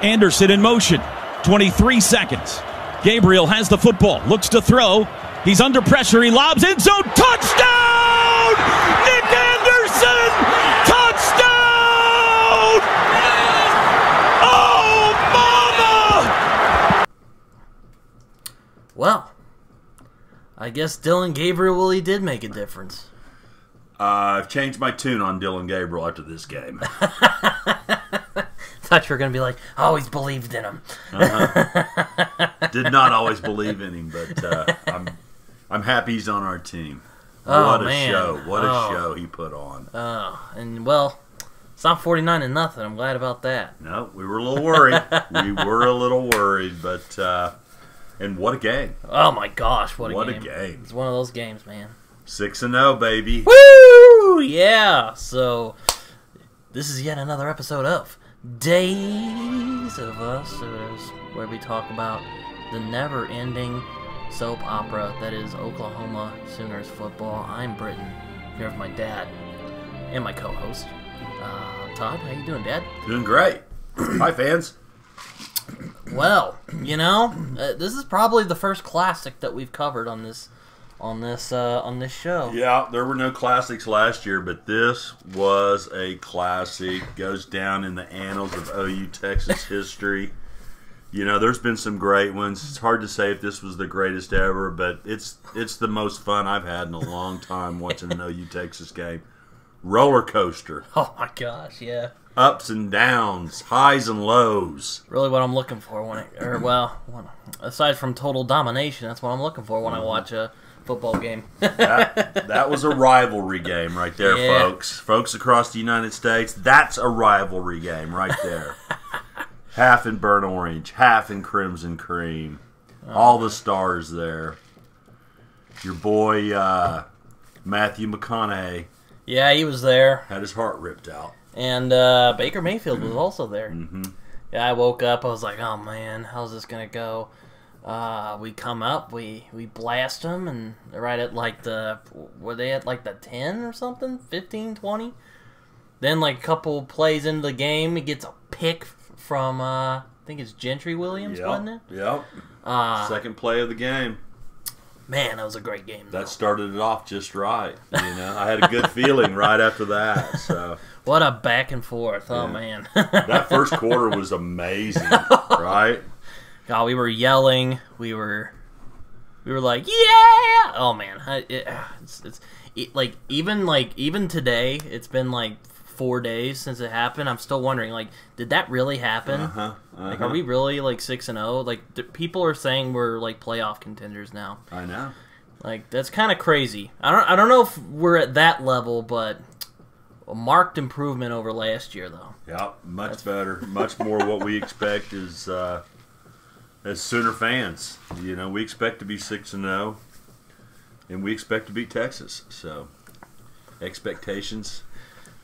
Anderson in motion. 23 seconds. Gabriel has the football. Looks to throw. He's under pressure. He lobs end zone. Touchdown! Nick Anderson! Touchdown! Oh, mama! Well, I guess Dylan Gabriel really did make a difference. I've changed my tune on Dylan Gabriel after this game. Thought you were going to be like, I always believed in him. Did not always believe in him, but I'm happy he's on our team. Oh, what a man. show. What a show he put on. Oh, and well, it's not 49-0. I'm glad about that. No, we were a little worried. But and what a game. Oh, my gosh, what a game. What a game. It's one of those games, man. 6-0, baby. Woo! Yeah. So, this is yet another episode of Days of Us, where we talk about the never-ending soap opera that is Oklahoma Sooners football. I'm Britton, here with my dad and my co-host, Todd. How you doing, Dad? Doing great. Hi, fans. Well, you know, this is probably the first classic that we've covered on this show. Yeah, there were no classics last year, but this was a classic. Goes down in the annals of OU Texas history. You know, there's been some great ones. It's hard to say if this was the greatest ever, but it's the most fun I've had in a long time watching an OU Texas game. Roller coaster. Oh my gosh, yeah. Ups and downs, highs and lows. Really what I'm looking for aside from total domination, that's what I'm looking for when I watch a football game. that was a rivalry game right there, yeah. folks. Folks across the United States, that's a rivalry game right there. Half in burnt orange, half in crimson cream. All the stars there. Your boy, Matthew McConaughey. Yeah, he was there. Had his heart ripped out. And Baker Mayfield was also there. Mm-hmm. Yeah, I woke up, I was like, oh man, how's this going to go? We come up, we blast them, and they're right at were they at like the 10 or something? 15, 20? Then like a couple plays into the game, he gets a pick from, I think it's Gentry Williams, wasn't it? Yep. Second play of the game. Man, that was a great game, though. That started it off just right. You know, I had a good feeling right after that. So what a back and forth. Oh, yeah. man. That first quarter was amazing, right? God, we were yelling. We were like, yeah! Oh, man. Even today, it's been like 4 days since it happened. I'm still wondering, like, did that really happen? Like, are we really like 6-0? Like, people are saying we're like playoff contenders now. I know. Like, that's kind of crazy. I don't know if we're at that level, but a marked improvement over last year, though. Yeah, much better. Much more what we expect as Sooner fans. You know, we expect to be 6-0, and we expect to beat Texas. So, expectations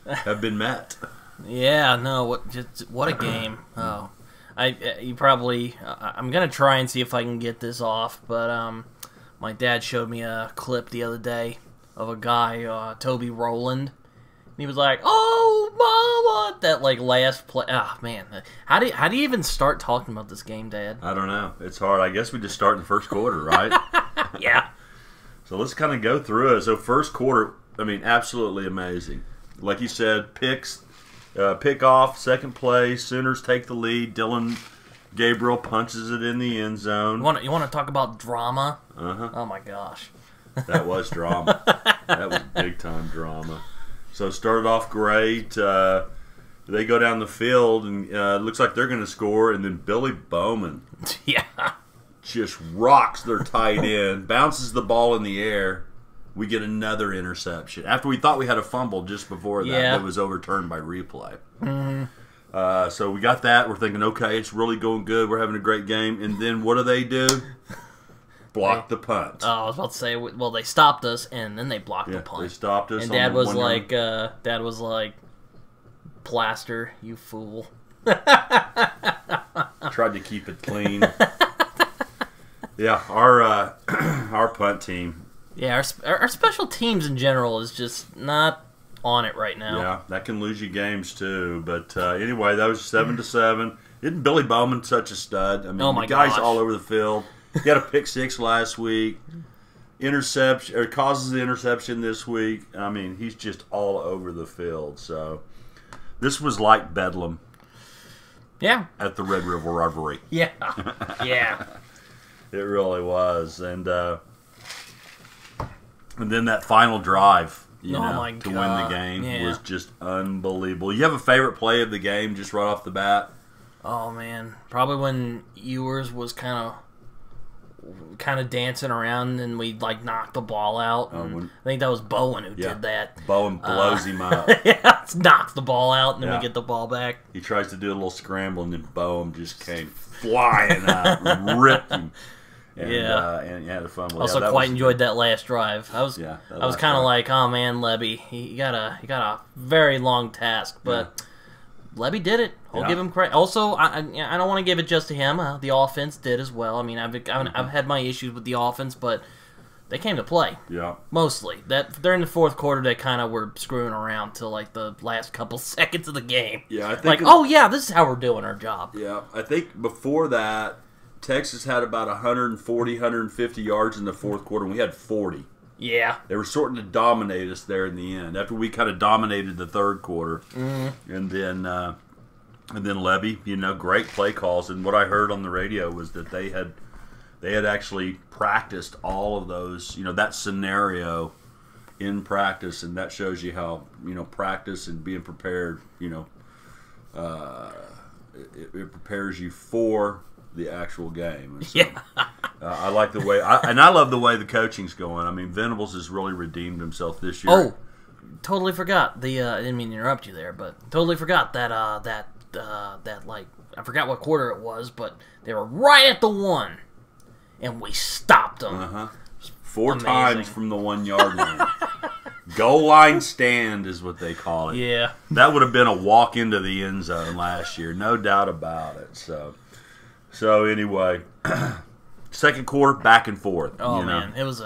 have been met. Yeah, no, what a game. Oh, I'm gonna try and see if I can get this off, but my dad showed me a clip the other day of a guy, Toby Rowland. And he was like, "Oh, mama!" That like last play. Ah, man, how do you even start talking about this game, Dad? I don't know. It's hard. I guess we just start in the first quarter, right? Yeah. So let's kind of go through it. So first quarter, I mean, absolutely amazing. Like you said, pick off, second play, Sooners take the lead. Dylan Gabriel punches it in the end zone. You want to talk about drama? Oh my gosh. That was drama. That was big time drama. So started off great. They go down the field and it looks like they're going to score, and then Billy Bowman just rocks their tight end, bounces the ball in the air. We get another interception. After we thought we had a fumble just before that was overturned by replay. Mm-hmm. So we got that. We're thinking, okay, it's really going good. We're having a great game. And then what do? Block the punt. Oh, I was about to say, well, they stopped us, and then they blocked the punt. They stopped us. And Dad was like, plaster, you fool. Tried to keep it clean. Yeah, our punt team. Yeah, our special teams in general is just not on it right now. Yeah, that can lose you games too. But anyway, that was 7-7. Isn't Billy Bowman such a stud? I mean, Oh my the guy's gosh. all over the field. He had a pick 6 last week. Interception, or causes the interception this week. I mean, he's just all over the field. So this was like Bedlam. Yeah. At the Red River Rivalry. Yeah. Yeah. It really was. And then that final drive, you know, my to win God. the game was Yeah. just unbelievable. You have a favorite play of the game just right off the bat? Oh man, probably when Ewers was kind of dancing around and we like knocked the ball out. And I think that was Bowen who did that. Bowen blows him out. Yeah, knocks the ball out and then Yeah. we get the ball back. He tries to do a little scramble and then Bowen just came flying out and ripped him. And, and had a fun with Also, quite enjoyed that last drive. I was kind of like, oh man, Levy, he got a very long task, but Levy did it. I'll give him credit. Also, I don't want to give it just to him. The offense did as well. I mean, I've had my issues with the offense, but they came to play. Yeah, mostly. That during the fourth quarter, they kind of were screwing around till like the last couple seconds of the game. Yeah, I think like, oh yeah, this is how we're doing our job. Yeah, I think before that, Texas had about 140, 150 yards in the fourth quarter, and we had 40. Yeah. They were starting to dominate us there in the end. After we kind of dominated the third quarter, and then Levy, you know, great play calls. And what I heard on the radio was that they had actually practiced all of those, you know, that scenario in practice, and that shows you how, you know, practice and being prepared, you know, it prepares you for the actual game. And so, I like the way, and I love the way the coaching's going. I mean, Venables has really redeemed himself this year. Oh, totally forgot I didn't mean to interrupt you there, but totally forgot that like I forgot what quarter it was, but they were right at the 1, and we stopped them. 4 times from the 1 yard line. Goal line stand is what they call it. Yeah, that would have been a walk into the end zone last year, no doubt about it. So anyway, second quarter, back and forth. Oh, you know? man. It was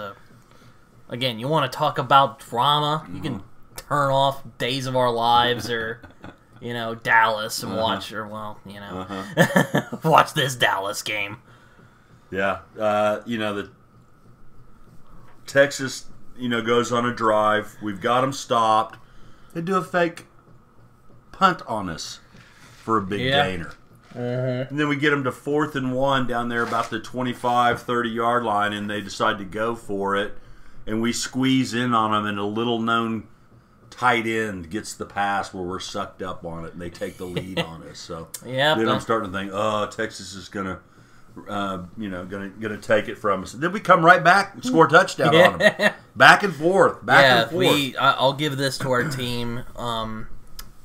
again, you want to talk about drama, you can turn off Days of Our Lives or, you know, Dallas and watch, or, well, you know, watch this Dallas game. Yeah. You know, the Texas, you know, goes on a drive. We've got them stopped. They do a fake punt on us for a big gainer. And then we get them to 4th and 1 down there about the 25, 30-yard line, and they decide to go for it. And we squeeze in on them, and a little-known tight end gets the pass where we're sucked up on it, and they take the lead on us. So then I'm starting to think, oh, Texas is going to, you know, going to take it from us. And then we come right back and score a touchdown on them. Back and forth, back and forth. I'll give this to our team.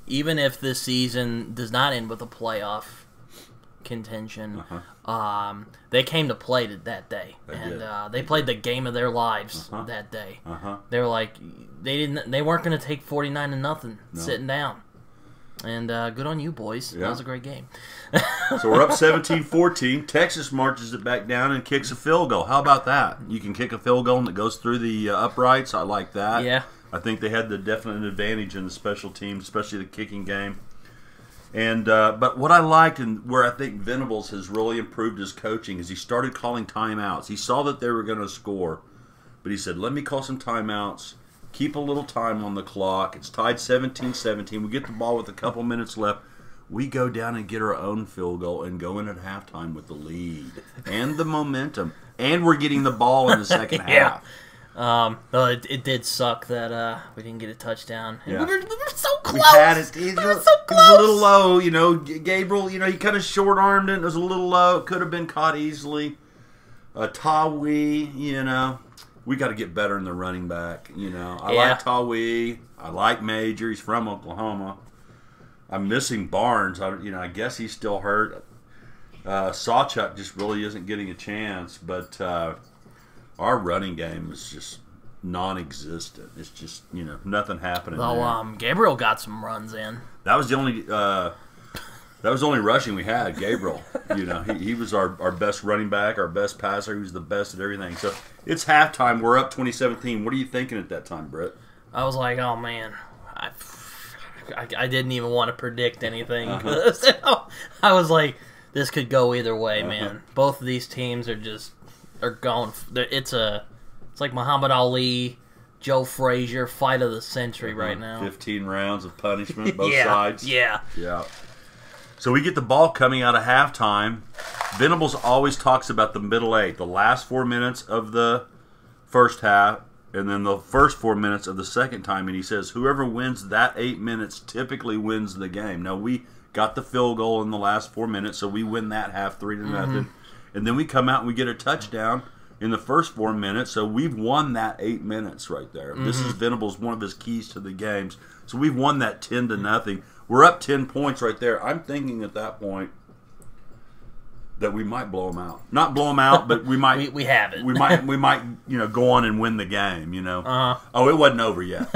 Even if this season does not end with a playoff contention, they came to play that day, they played the game of their lives that day. They were like, they weren't going to take 49-0 sitting down, and good on you boys. That was a great game. So we're up 17-14. Texas marches it back down and kicks a field goal. How about that? You can kick a field goal and it goes through the uprights. I like that. Yeah, I think they had the definite advantage in the special teams, especially the kicking game. And but what I liked, and where I think Venables has really improved his coaching, is he started calling timeouts. He saw that they were going to score, but he said, let me call some timeouts, keep a little time on the clock. It's tied 17-17. We get the ball with a couple minutes left. We go down and get our own field goal and go in at halftime with the lead and the momentum. And we're getting the ball in the second half. It did suck that we didn't get a touchdown. We were so close. We had it. We It were was so a close. little low, you know. Gabriel, you know, he kind of short-armed it. It was a little low. It could have been caught easily. Tawi, you know, we got to get better in the running back. You know, I like Tawi. I like Major. He's from Oklahoma. I'm missing Barnes. I guess he's still hurt. Sawchuk just really isn't getting a chance, but our running game is just non-existent. It's just, you know, nothing happening. Well, Gabriel got some runs in. That was the only rushing we had. Gabriel, you know, he was our best running back, our best passer. He was the best at everything. So it's halftime. We're up 2017. What are you thinking at that time, Britt? I was like, oh man, I didn't even want to predict anything. I was like, this could go either way, man. Both of these teams are going. It's like Muhammad Ali, Joe Frazier fight of the century right now. 15 rounds of punishment, both sides. Yeah. So we get the ball coming out of halftime. Venables always talks about the middle eight, the last 4 minutes of the first half, and then the first 4 minutes of the second time, and he says whoever wins that 8 minutes typically wins the game. Now, we got the field goal in the last 4 minutes, so we win that half 3-0. And then we come out and we get a touchdown in the first 4 minutes, so we've won that 8 minutes right there. This is Venables, one of his keys to the games. So we've won that 10-0. We're up 10 points right there. I'm thinking at that point that we might blow them out. Not blow them out, but we might. we have it. we might, go on and win the game. Oh, it wasn't over yet.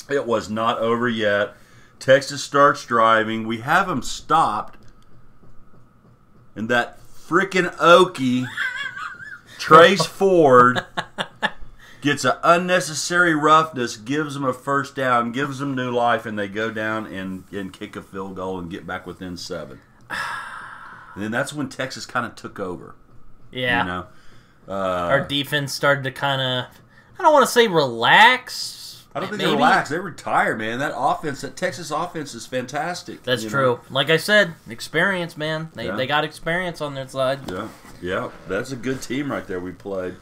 It was not over yet. Texas starts driving. We have them stopped, and that freaking Okie, Trace Ford, gets an unnecessary roughness, gives them a first down, gives them new life, and they go down and kick a field goal and get back within 7. And then that's when Texas kind of took over. Yeah. Our defense started to kind of, I don't want to say relax. I don't think they relaxed. They were tired, man. That Texas offense is fantastic. That's true. Like I said, experience, man. They got experience on their side. Yeah. That's a good team right there we played.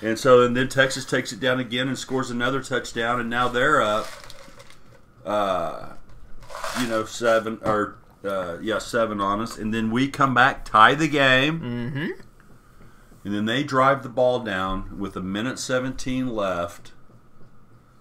And then Texas takes it down again and scores another touchdown, and now they're up, 7 on us. And then we come back, tie the game, and then they drive the ball down with 1:17 left,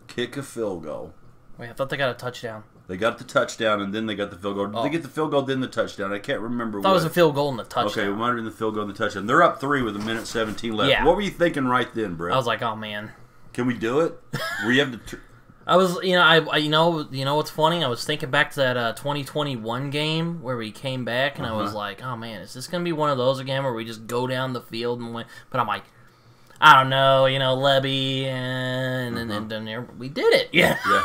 kick a field goal. Wait, I thought they got a touchdown. They got the touchdown, and then they got the field goal. Did they get the field goal, then the touchdown? I can't remember. I thought it was a field goal and the touchdown. Okay, we might have been the field goal and the touchdown. They're up 3 with 1:17 left. Yeah. What were you thinking right then, Brett? I was like, oh man, can we do it? We have to. I was, you know what's funny? I was thinking back to that 2021 game where we came back, and I was like, oh man, is this gonna be one of those again where we just go down the field and win? But I'm like, I don't know, Levy, and then we did it. Yeah. Well,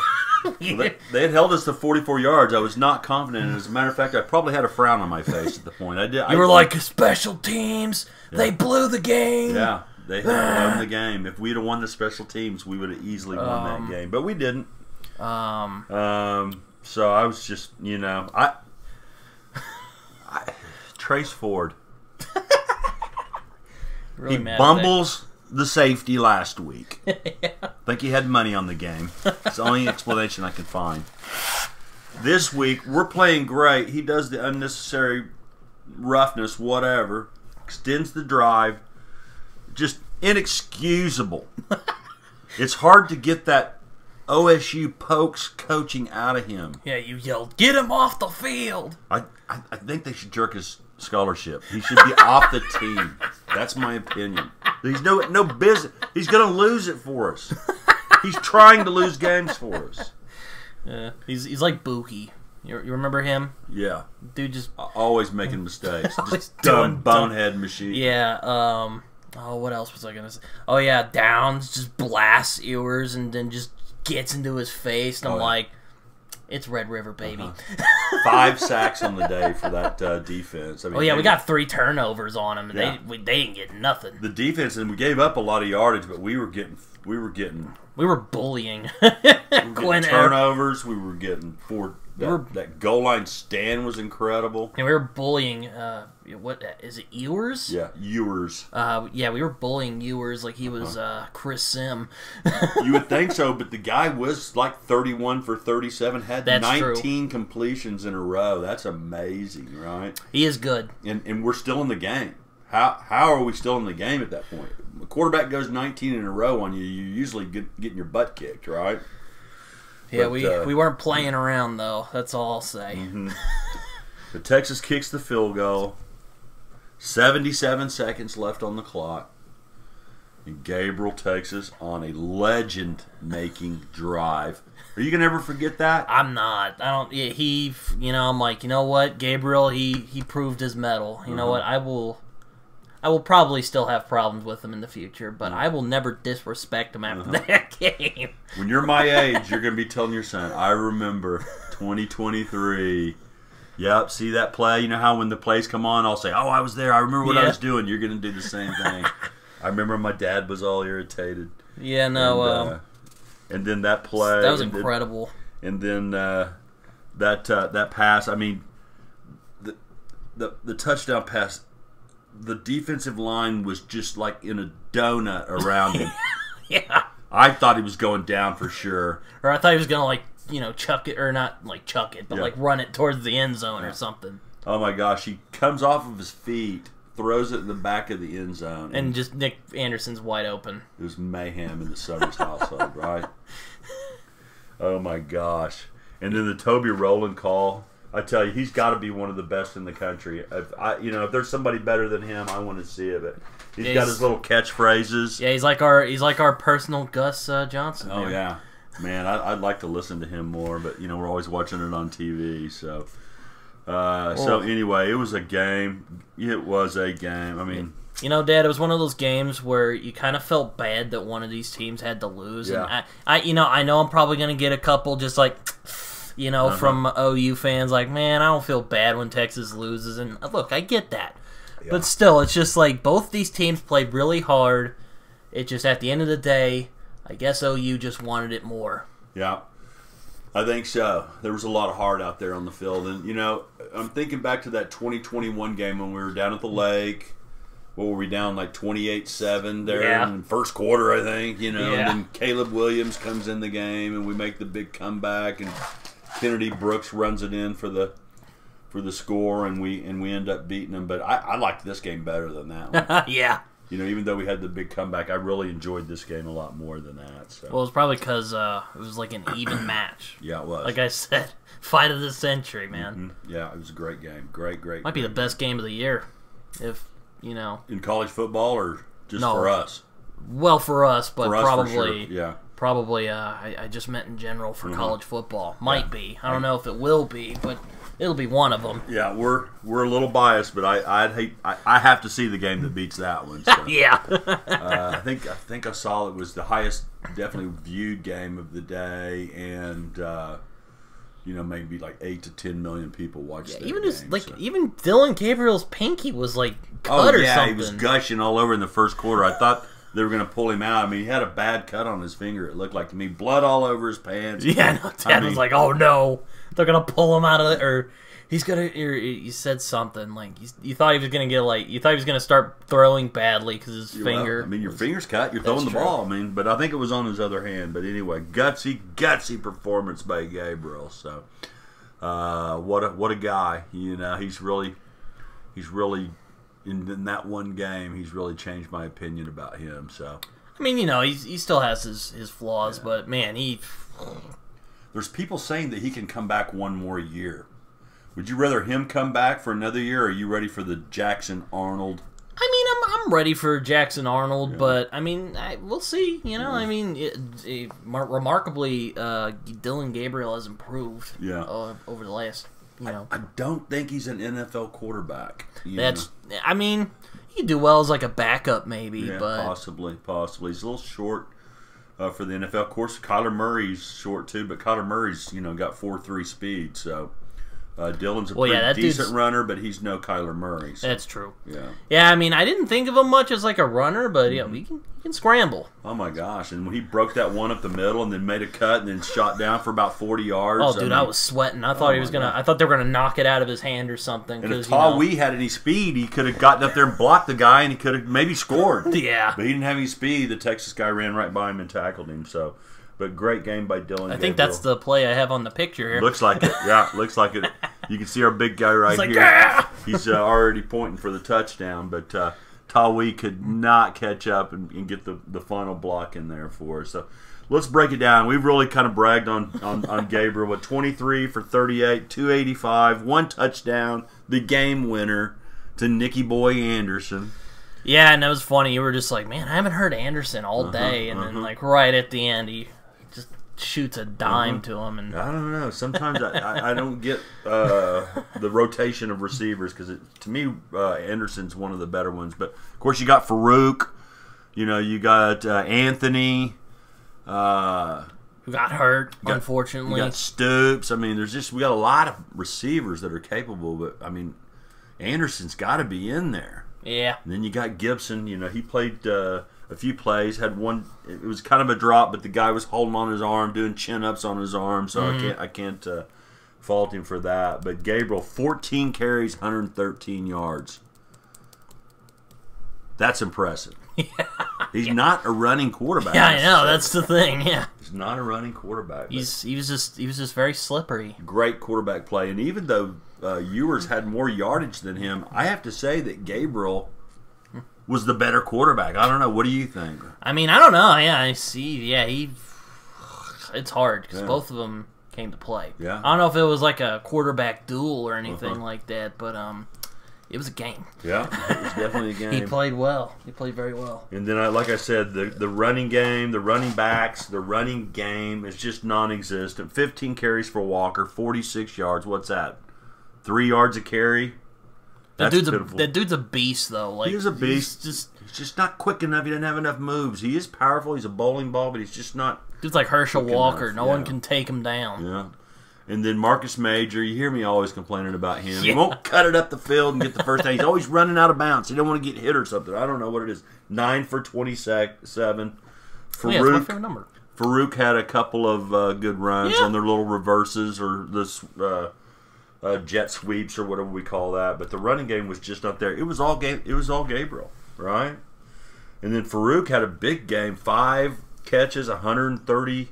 they had held us to 44 yards. I was not confident, and as a matter of fact, I probably had a frown on my face at the point. You were like, special teams, they blew the game. Yeah, they had won the game. If we'd have won the special teams, we would have easily won that game, but we didn't. So I was just, Trace Ford. Really he mad bumbles the safety last week. I think he had money on the game. It's the only explanation I can find. This week, we're playing great. He does the unnecessary roughness, whatever. Extends the drive. Just inexcusable. It's hard to get that OSU Pokes coaching out of him. Yeah, you yelled, get him off the field. I think they should jerk his scholarship. He should be off the team. That's my opinion. He's no business. He's going to lose it for us. He's trying to lose games for us. Yeah, he's like Buki. You remember him? Yeah. Dude just always making mistakes. Just dumb bonehead machine. Yeah. What else was I going to say? Oh, yeah, Downs just blasts Ewers and then just gets into his face. And I'm like, it's Red River, baby. 5 sacks on the day for that defense. I mean, we got 3 turnovers on them, and they didn't get nothing. The defense, and we gave up a lot of yardage, but we were bullying. Turnovers. We were getting 4. That goal line stand was incredible. And we were bullying. What is it? Ewers? Yeah, Ewers. We were bullying Ewers like he was Chris Sim. You would think so, but the guy was like 31 for 37. Had That's 19 completions in a row. That's amazing, right? He is good, and we're still in the game. How are we still in the game at that point? A quarterback goes 19 in a row on you. You're usually getting your butt kicked, right? Yeah, we weren't playing around, though. That's all I'll say. But Texas kicks the field goal. 77 seconds left on the clock. And Gabriel takes us on a legend-making drive. Are you going to ever forget that? I'm not. I don't. Yeah, I'm like, you know what? Gabriel, he proved his mettle. You know what? I I will probably still have problems with him in the future, but I will never disrespect him after that game. When you're my age, you're going to be telling your son, I remember 2023. Yep, see that play? You know how when the plays come on, I'll say, oh, I was there. I remember what I was doing. You're going to do the same thing. I remember my dad was all irritated. Yeah, no. And then that play. That was incredible. And then that pass, I mean, the touchdown pass, the defensive line was just like in a donut around him. Yeah. I thought he was going down for sure. Or I thought he was going to, chuck it, or not chuck it, but run it towards the end zone or something. Oh my gosh, he comes off of his feet, throws it in the back of the end zone. And just Nick Anderson's wide open. It was mayhem in the Summers household, right? Oh my gosh. And then the Toby Rowland call. I tell you, he's got to be one of the best in the country. If there's somebody better than him, I want to see it. But he's got his little catchphrases. Yeah, he's like our personal Gus Johnson. Oh yeah, man, I'd like to listen to him more, but we're always watching it on TV. So, so anyway, it was a game. It was a game. I mean, Dad, it was one of those games where you kind of felt bad that one of these teams had to lose. Yeah. And I know I'm probably gonna get a couple just from OU fans, man, I don't feel bad when Texas loses. And look, I get that. Yeah. But still, it's just both these teams played really hard. It just, at the end of the day, I guess OU just wanted it more. Yeah, I think so. There was a lot of heart out there on the field. And, I'm thinking back to that 2021 game when we were down at the lake. What were we down, 28-7 there in the first quarter, I think, And then Caleb Williams comes in the game, and we make the big comeback, and Kennedy Brooks runs it in for the score, and we end up beating them. But I liked this game better than that one. Yeah. Even though we had the big comeback, I really enjoyed this game a lot more than that. So. Well, it was probably because it was an even match. Yeah, it was. Like I said, fight of the century, man. Mm-hmm. Yeah, it was a great game. Great. Might be the best game of the year, if in college football or just for us. Well, for us, but for us, probably. For sure. Yeah. Probably, I just meant in general for college football. Might be. I don't know if it will be, but it'll be one of them. Yeah, we're a little biased, but I have to see the game that beats that one. So. Yeah. I think I saw it was the highest, definitely viewed game of the day, and maybe 8 to 10 million people watched that even game. Even Dylan Gabriel's pinky was cut or something. He was gushing all over in the first quarter. I thought they were going to pull him out. I mean, he had a bad cut on his finger, it looked like to me. Blood all over his pants. Yeah, no, Dad was like, oh no, they're going to pull him out of it, or he's going to, you said something, you thought he was going to you thought he was going to start throwing badly because his finger. I mean, your finger's cut, you're throwing the ball. I mean, but I think it was on his other hand. But anyway, gutsy performance by Gabriel. So, what a guy. He's really in that one game, he's really changed my opinion about him. So, I mean, he still has his flaws, but man, there's people saying that he can come back one more year. Would you rather him come back for another year, or are you ready for the Jackson Arnold? I mean, I'm ready for Jackson Arnold, but I mean, we'll see. I mean, remarkably, Dylan Gabriel has improved. Over the last. I don't think he's an NFL quarterback. I mean, he could do well as a backup maybe, but possibly. He's a little short for the NFL. Of course, Kyler Murray's short too, but Kyler Murray's got 4.3 speed, so Dylan's a pretty decent runner, but he's no Kyler Murray. So. That's true. Yeah. Yeah, I mean, I didn't think of him much as a runner, but he can scramble. Oh my gosh! And when he broke that one up the middle and then made a cut and then shot down for about 40 yards. Oh, dude, I was sweating. I thought I thought they were gonna knock it out of his hand or something. And if Todd had any speed, he could have gotten up there and blocked the guy, and he could have maybe scored. Yeah. But he didn't have any speed. The Texas guy ran right by him and tackled him. So. But great game by Dylan. I think that's the play I have on the picture here. Looks like it. Yeah, looks like it. You can see our big guy right here. Yeah! He's already pointing for the touchdown, but Tawi could not catch up and get the final block in there for us. So let's break it down. We've really kind of bragged on Gabriel with 23 for 38, 285, one touchdown, the game winner to Nicky Boy Anderson. Yeah, and it was funny. You were just like, man, I haven't heard Anderson all day. And then, right at the end, he just shoots a dime to him. And I don't know. Sometimes I don't get the rotation of receivers because to me Anderson's one of the better ones. But of course you got Farouk, you got Anthony, who got hurt unfortunately. You got Stoops. I mean, we got a lot of receivers that are capable. But I mean, Anderson's got to be in there. Yeah. And then you got Gibson. He played a few plays. Had one. It was kind of a drop, but the guy was holding on his arm, doing chin-ups on his arm. So I can't fault him for that. But Gabriel, 14 carries, 113 yards. That's impressive. Yeah. He's not a running quarterback. Yeah, I know. That's the thing. Yeah. He's not a running quarterback. He was just very slippery. Great quarterback play, and even though Ewers had more yardage than him, I have to say that Gabriel was the better quarterback. I don't know. What do you think? I mean, I don't know. Yeah, I see. Yeah, it's hard because both of them came to play. Yeah. I don't know if it was like a quarterback duel or anything like that, but it was a game. Yeah, it was definitely a game. He played well. He played very well. And then, like I said, the running game, the running backs, the running game is just non-existent. 15 carries for Walker, 46 yards. What's that? 3 yards a carry? That dude's a beast, though. Like, he's a beast. He's just not quick enough. He doesn't have enough moves. He is powerful. He's a bowling ball, but he's just not. Dude's like Herschel Walker. No one can take him down. Yeah. And then Marcus Major, you hear me always complaining about him. Yeah. He won't cut it up the field and get the first down. He's always running out of bounds. He don't want to get hit or something. I don't know what it is. 9 for 27. Farouk, yeah, that's my favorite number. Farouk had a couple of good runs on their little reverses or this jet sweeps or whatever we call that. But the running game was just not there. It was all Gabriel, right? And then Farouk had a big game. 5 catches, 130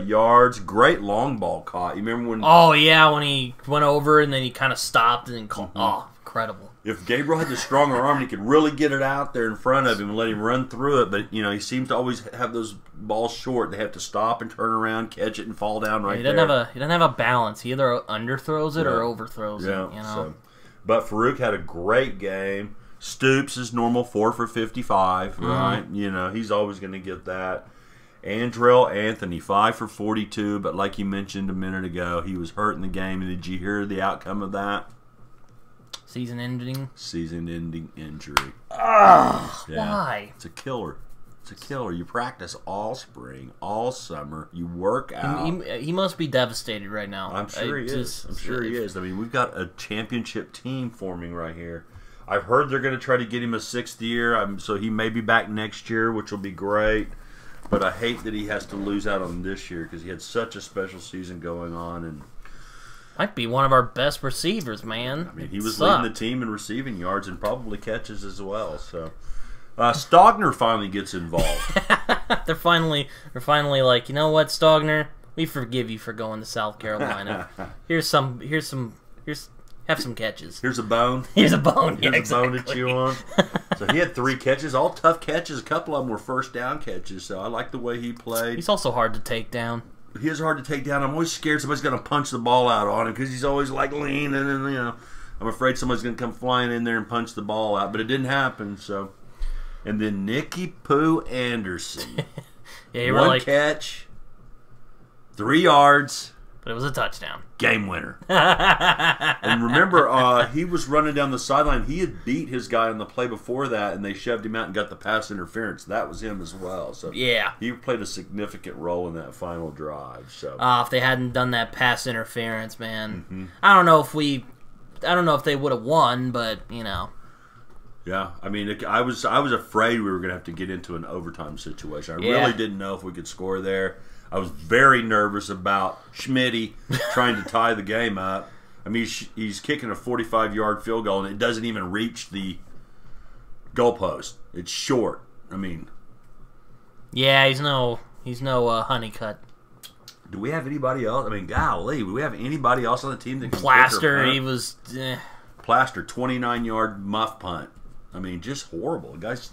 yards. Great long ball caught. You remember when? Oh yeah, when he went over and then he kind of stopped and then caught. Oh, incredible! If Gabriel had the stronger arm, he could really get it out there in front of him and let him run through it. But he seems to always have those balls short. They have to stop and turn around, catch it, and fall down right there. He doesn't have a balance. He either underthrows it or overthrows it. So, but Farouk had a great game. Stoops is normal 4 for 55, right? He's always going to get that. Andrell Anthony, 5 for 42, but like you mentioned a minute ago, he was hurt in the game. And did you hear the outcome of that? Season-ending injury. Why? It's a killer. You practice all spring, all summer. You work out. He must be devastated right now. I'm sure he is. I mean, we've got a championship team forming right here. I've heard they're going to try to get him a 6th year, so he may be back next year, which will be great. But I hate that he has to lose out on this year because he had such a special season going on. And might be one of our best receivers, man. I mean, he was leading the team in receiving yards and probably catches as well. So Stogner finally gets involved. They're finally like, you know what, Stogner? We forgive you for going to South Carolina. Have some catches. Here's a bone. Here's a bone. Here's a bone to chew on. So he had 3 catches, all tough catches. A couple of them were first down catches. So I like the way he played. He's also hard to take down. He is hard to take down. I'm always scared somebody's going to punch the ball out on him because he's always like leaning and I'm afraid somebody's going to come flying in there and punch the ball out. But it didn't happen. So, and then Nicky Poo Anderson, one catch, 3 yards. But it was a touchdown. Game winner. And remember, he was running down the sideline. He had beat his guy on the play before that, and they shoved him out and got the pass interference. That was him as well. So yeah, he played a significant role in that final drive. So if they hadn't done that pass interference, man, I don't know if they would have won, but Yeah, I mean, I was afraid we were going to have to get into an overtime situation. I really didn't know if we could score there. I was very nervous about Schmitty trying to tie the game up. I mean, he's kicking a 45-yard field goal, and it doesn't even reach the goalpost. It's short. I mean, yeah, he's no Honeycutt. Do we have anybody else? I mean, golly, do we have anybody else on the team that can Plaster? kick or punt? He was Plaster, 29-yard muff punt. I mean, just horrible. The guy's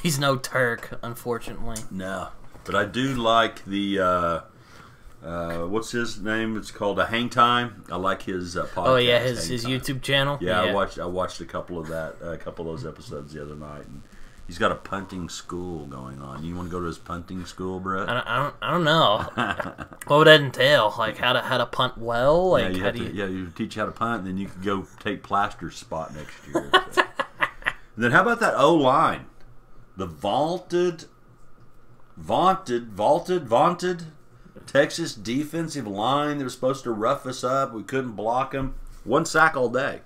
he's no Turk, unfortunately. No. But I do like the, what's his name? It's called a Hang Time. I like his podcast. Oh yeah, his YouTube channel. Yeah, I watched a couple of those episodes the other night, and He's got a punting school going on. You want to go to his punting school, Brett? I don't know. What would that entail? Like how to punt well? Like you teach you how to punt, and then you can go take Plaster's spot next year. So. And then how about that O-line? The vaunted Texas defensive line. They were supposed to rough us up. We couldn't block them. 1 sack all day.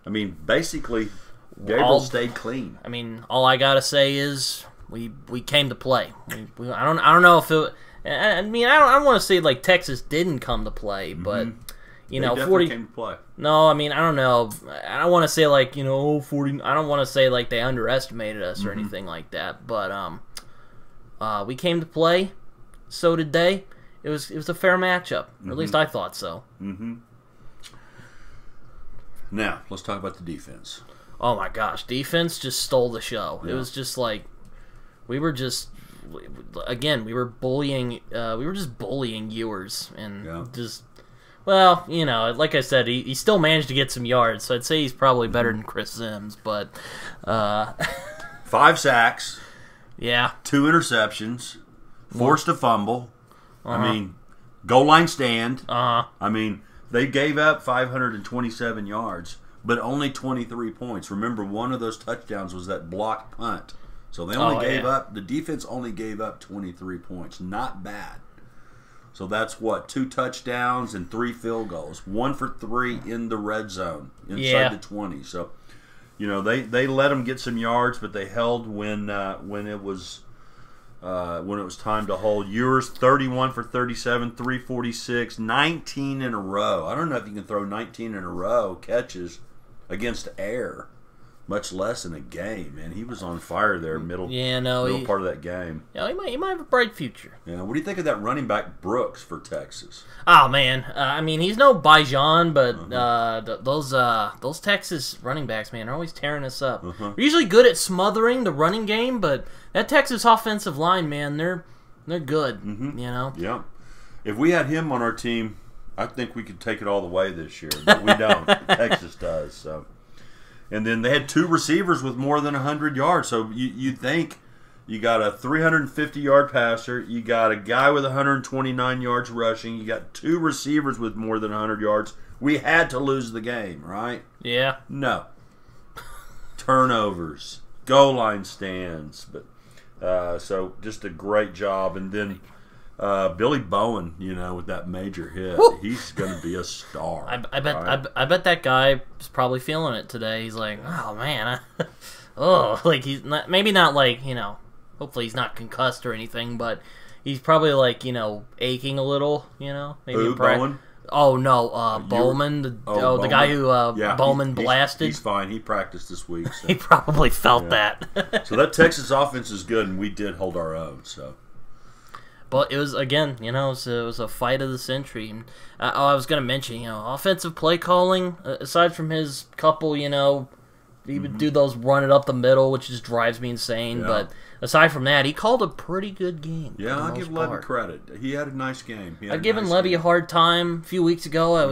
I mean, basically, Gabriel stayed clean. I mean, all I gotta say is we came to play. I don't know if it. I mean, I don't want to say like Texas didn't come to play, but you know, 40 came to play. No, I mean, I don't know. I don't want to say like 40. I don't want to say like they underestimated us or anything like that. But we came to play. So did they. It was a fair matchup. Or at least I thought so. Now let's talk about the defense. Oh my gosh, defense just stole the show. Yeah. It was just like we were bullying. We were just bullying Ewers and just. Well, like I said, he still managed to get some yards, so I'd say he's probably better than Chris Sims, but 5 sacks. Yeah. 2 interceptions. Forced a fumble. I mean, goal line stand. I mean, they gave up 527 yards, but only 23 points. Remember, one of those touchdowns was that blocked punt. So they only gave up, the defense only gave up 23 points. Not bad. So that's 2 touchdowns and 3 field goals. 1 for 3 in the red zone, inside the 20. So, they let them get some yards, but they held when it was time to hold. Ewers 31 for 37, 346, 19 in a row. I don't know if you can throw 19 in a row catches against air, much less in a game. Man, he was on fire there, middle part of that game. Yeah, he might have a bright future. Yeah, what do you think of that running back Brooks for Texas? Oh man, I mean he's no Bijan, but those Texas running backs, man, are always tearing us up. We're usually good at smothering the running game, but that Texas offensive line, man, they're good. Yeah. If we had him on our team, I think we could take it all the way this year, but we don't. Texas does. So. And then they had 2 receivers with more than 100 yards. So you think you got a 350-yard passer, you got a guy with 129 yards rushing, you got 2 receivers with more than 100 yards. We had to lose the game, right? Yeah. No. Turnovers, goal line stands, but so just a great job. And then Billy Bowen, with that major hit, he's going to be a star. I bet that guy is probably feeling it today. He's like, oh man, like he's not, maybe not like hopefully he's not concussed or anything, but he's probably like aching a little, maybe. Bowen? Oh no, Bowman, the guy who Bowman blasted. He's fine. He practiced this week. So. He probably felt that. So that Texas offense is good, and we did hold our own. So. But it was, again, it was a fight of the century. And, I was going to mention, offensive play calling, aside from his couple, he would do those run it up the middle, which just drives me insane. Yeah. But aside from that, he called a pretty good game. Yeah, I'll give Levy credit. He had a nice game. I've given Levy a hard time a few weeks ago. I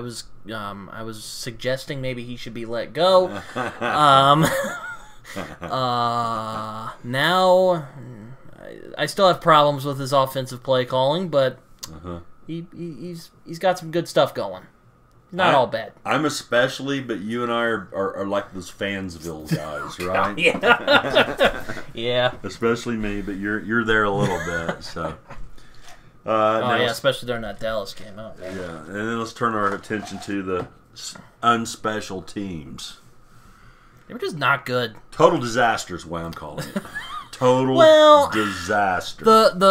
was suggesting maybe he should be let go. Now I still have problems with his offensive play calling, but he's got some good stuff going. Not all bad. I'm especially, but you and I are like those Fansville guys, right? Yeah. Yeah. Especially me, but you're there a little bit. So. Especially during that Dallas game. Oh, man. Yeah, and then let's turn our attention to the unspecial teams. They were just not good. Total disaster is what I'm calling it. Total disaster.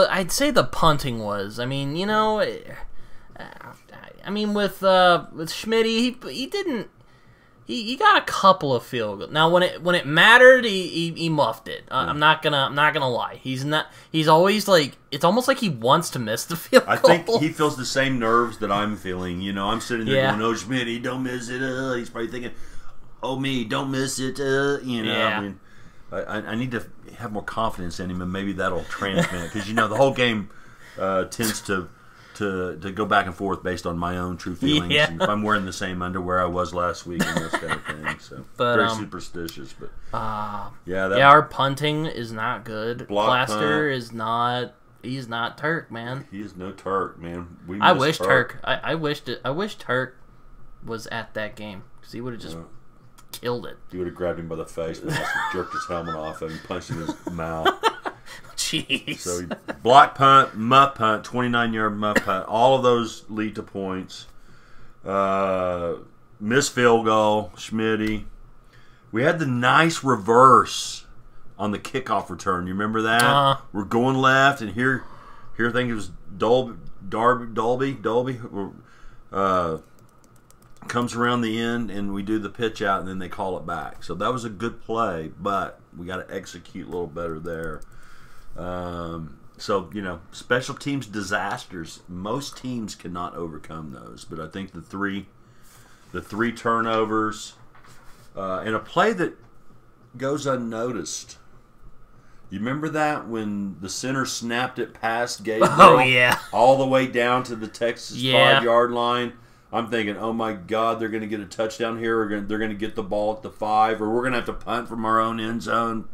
I'd say the punting was. I mean, with Schmidt, he didn't. He got a couple of field goals. Now when it mattered, he muffed it. I'm not gonna lie. He's always like, it's almost like he wants to miss the field goal. I think he feels the same nerves that I'm feeling. I'm sitting there going, "Oh, Schmidt, don't miss it." He's probably thinking, "Oh, me, don't miss it." Yeah. I mean, I need to have more confidence in him, and maybe that'll transmit because the whole game tends to to go back and forth based on my own true feelings. Yeah. And if I'm wearing the same underwear I was last week and this kind of thing. So very superstitious. But our punting is not good. Block Plaster punt. is not. He's not Turk, man. He is no Turk, man. I wish Turk. I wish Turk was at that game because he would have just killed it. You would have grabbed him by the face and jerked his helmet off and punched him in his mouth. Jeez. So block punt, muff punt, 29-yard muff punt. All of those lead to points. Missed field goal, Schmitty. We had the nice reverse on the kickoff return. You remember that? We're going left, and here I think it was Dolby. Comes around the end, and we do the pitch out, and then they call it back. So that was a good play, but we got to execute a little better there. So, special teams disasters, most teams cannot overcome those. But I think the three turnovers, and a play that goes unnoticed. You remember that when the center snapped it past Gabriel all the way down to the Texas 5-yard line? I'm thinking, oh my God, they're going to get a touchdown here, or they're going to get the ball at the 5, or we're going to have to punt from our own end zone.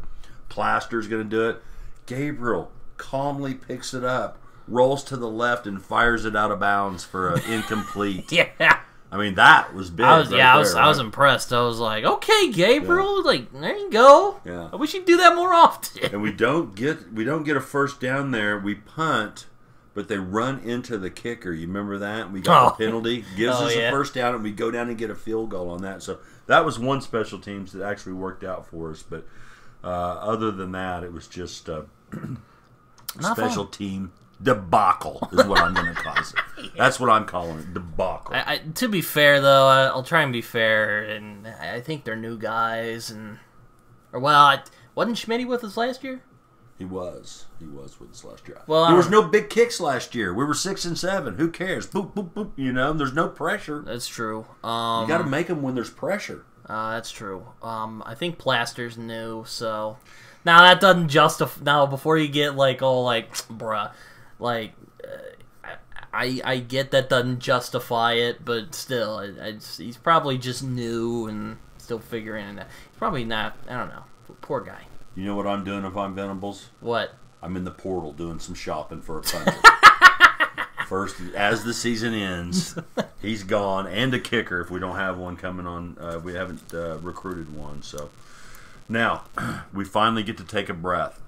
Plaster's going to do it. Gabriel calmly picks it up, rolls to the left, and fires it out of bounds for an incomplete. I mean, that was big. I was impressed. I was like, okay, Gabriel, there you go. Yeah. I wish you'd do that more often. And we don't get a first down there. We punt, but they run into the kicker. You remember that? We got a penalty, gives us a first down, and we go down and get a field goal on that. So that was one special teams that actually worked out for us. But other than that, it was just special team debacle is what I'm going to call it. That's what I'm calling it, debacle. To be fair, though, I'll try and be fair, and I think they're new guys. Wasn't Schmitty with us last year? He was with us last year. Well, there was no big kicks last year. We were 6-7. Who cares? Boop, boop, boop. There's no pressure. That's true. You got to make them when there's pressure. That's true. I think Plaster's new, so now that doesn't justify. Now before you get bruh, I get that doesn't justify it, but still, he's probably just new and still figuring it out. He's probably not. I don't know. Poor guy. You know what I'm doing if I'm Venables? What? I'm in the portal doing some shopping for a punter. First, as the season ends, he's gone, and a kicker if we don't have one coming on. We haven't recruited one. So now we finally get to take a breath.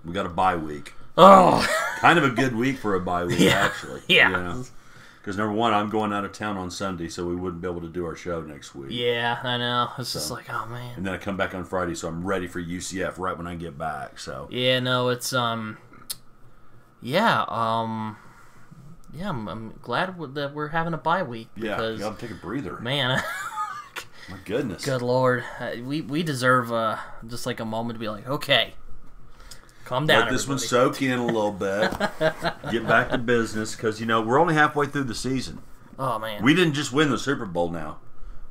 We got a bye week. Oh, kind of a good week for a bye week, actually. Yeah. Because number one, I'm going out of town on Sunday, so we wouldn't be able to do our show next week. Yeah, I know. It's just like, oh man. And then I come back on Friday, so I'm ready for UCF right when I get back. So yeah, no, it's I'm glad that we're having a bye week because you gotta take a breather, man. My goodness, good Lord, we deserve just like a moment to be like, okay. Calm down, let this one soak in a little bit. Get back to business because we're only halfway through the season. Oh man, we didn't just win the Super Bowl. Now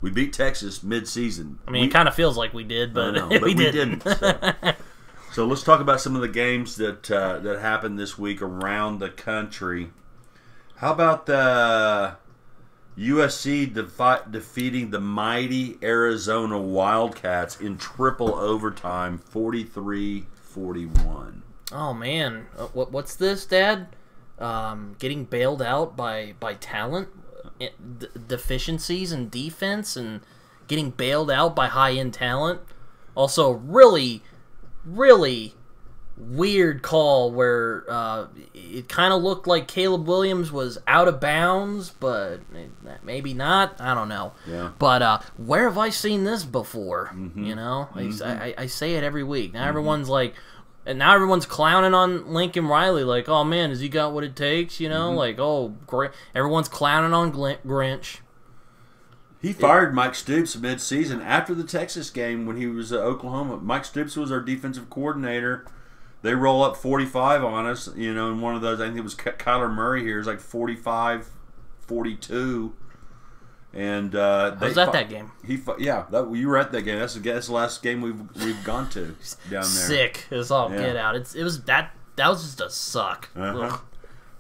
we beat Texas mid-season. I mean, it kind of feels like we did, but, we didn't. So let's talk about some of the games that happened this week around the country. How about the USC defeating the mighty Arizona Wildcats in triple overtime, 43-41. Oh man, what's this, Dad? Getting bailed out by talent, deficiencies in defense, and getting bailed out by high-end talent. Also, really, really weird call where it kind of looked like Caleb Williams was out of bounds, but maybe not. I don't know. Yeah. But where have I seen this before? Mm-hmm. I say it every week. Now everyone's like, and now everyone's clowning on Lincoln Riley, like, oh man, has he got what it takes? Mm-hmm. Like, oh, great. Everyone's clowning on Grinch. He fired Mike Stoops mid-season after the Texas game when he was at Oklahoma. Mike Stoops was our defensive coordinator. They roll up 45 on us, in one of those. I think it was Kyler Murray here. It was like 45-42. And I was at that game. You were at that game. That's the last game we've gone to down there. Sick. It's all get out. That was just a suck. Uh-huh.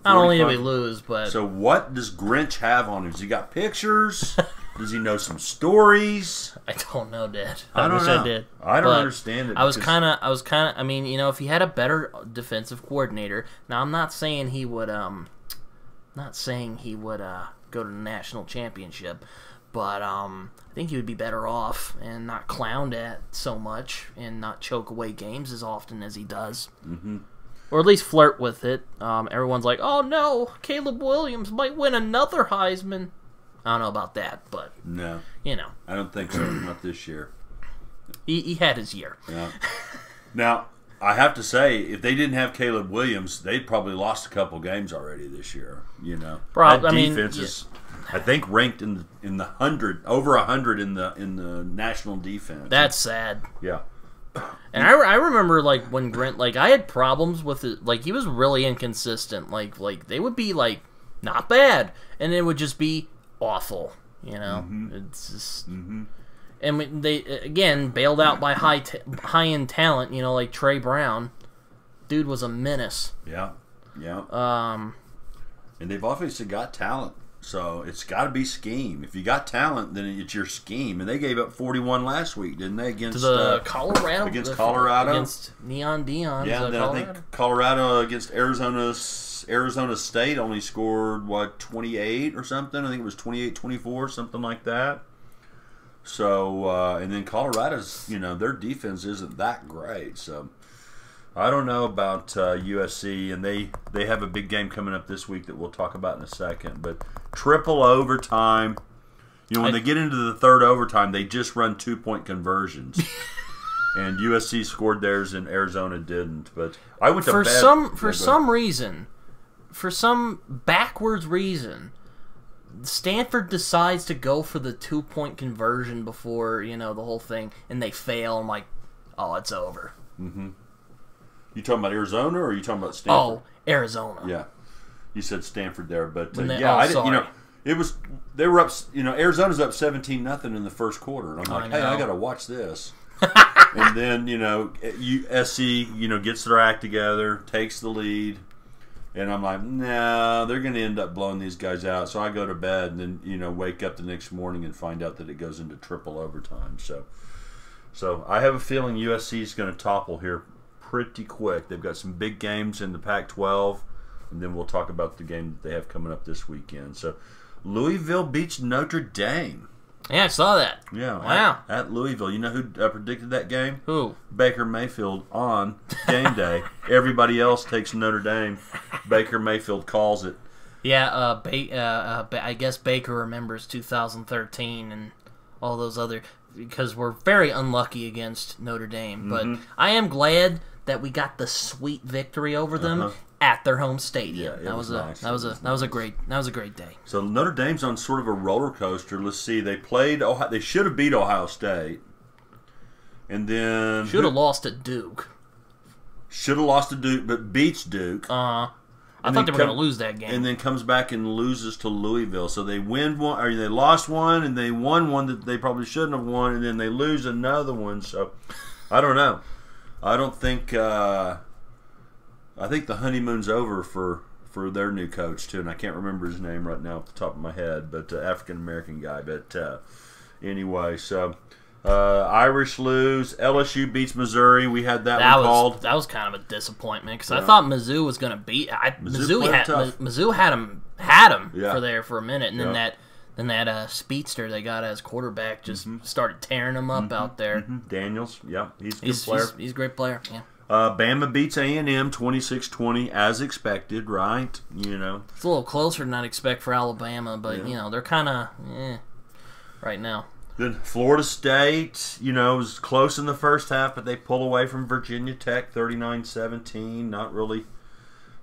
Not only did we lose, but... So what does Grinch have on him? Has he got pictures? Does he know some stories? I don't know, Dad. I wish I did. I don't understand it. I was kind of. I mean, if he had a better defensive coordinator. Now, I'm not saying he would. Go to the national championship, but I think he would be better off and not clowned at so much and not choke away games as often as he does. Mm-hmm. Or at least flirt with it. Everyone's like, "Oh no, Caleb Williams might win another Heisman." I don't know about that, but no, I don't think so. Not this year. He had his year. Yeah. Now I have to say, if they didn't have Caleb Williams, they'd probably lost a couple games already this year. That defense is, I think, ranked in the 100, over 100 in the national defense. That's sad. Yeah. And I remember when Grant, I had problems with it. He was really inconsistent. They would be not bad, and it would just be awful. Mm-hmm. It's just, mm-hmm. and they again bailed out by high end talent. Like Trey Brown, dude was a menace. Yeah. And they've obviously got talent, so it's got to be scheme. If you got talent, then it's your scheme. And they gave up 41 last week, didn't they? Against Colorado. Against Colorado. Against Neon Deion. Yeah, and then I think Colorado against Arizona State only scored, 28 or something? I think it was 28-24, something like that. So, and then Colorado's, their defense isn't that great. So, I don't know about USC, and they have a big game coming up this week that we'll talk about in a second. But triple overtime. When they get into the third overtime, they just run 2-point conversions. And USC scored theirs and Arizona didn't. But I went to for some backwards reason, Stanford decides to go for the 2-point conversion before, the whole thing, and they fail. I'm like, oh, it's over. Mm-hmm. You talking about Arizona or are you talking about Stanford? Oh, Arizona. Yeah. You said Stanford there, but I didn't, it was, they were up, Arizona's up 17-0 in the first quarter. And I'm like, hey, I got to watch this. And then, USC, gets their act together, takes the lead. And I'm like, nah, they're going to end up blowing these guys out. So I go to bed and then, wake up the next morning and find out that it goes into triple overtime. So I have a feeling USC is going to topple here pretty quick. They've got some big games in the Pac-12, and then we'll talk about the game that they have coming up this weekend. So Louisville beats Notre Dame. Yeah, I saw that. Yeah. Wow. At Louisville. You know who predicted that game? Who? Baker Mayfield on game day. Everybody else takes Notre Dame. Baker Mayfield calls it. Yeah, I guess Baker remembers 2013 and all those other, because we're very unlucky against Notre Dame. But I am glad that we got the sweet victory over them at their home stadium. Yeah, that was a great day. So Notre Dame's on sort of a roller coaster. Let's see. They played Ohio. They should have beat Ohio State. And then should have lost to Duke. Should have lost to Duke, but beats Duke. I thought they were going to lose that game. And then comes back and loses to Louisville. So they win one, or they lost one, and they won one that they probably shouldn't have won, and then they lose another one. So I don't know. I don't think. I think the honeymoon's over for their new coach too, and I can't remember his name right now off the top of my head, but African American guy. But anyway, so. Irish lose. LSU beats Missouri. We had that one called. That was kind of a disappointment because I thought Mizzou was going to beat. Mizzou had him for a minute, and then that speedster they got as quarterback just started tearing him up out there. Daniels, he's a good player. He's a great player. Yeah. Bama beats A&M 26-20 as expected, right? It's a little closer than I'd expect for Alabama, but they're kind of right now. Then Florida State, was close in the first half, but they pull away from Virginia Tech 39-17. Not really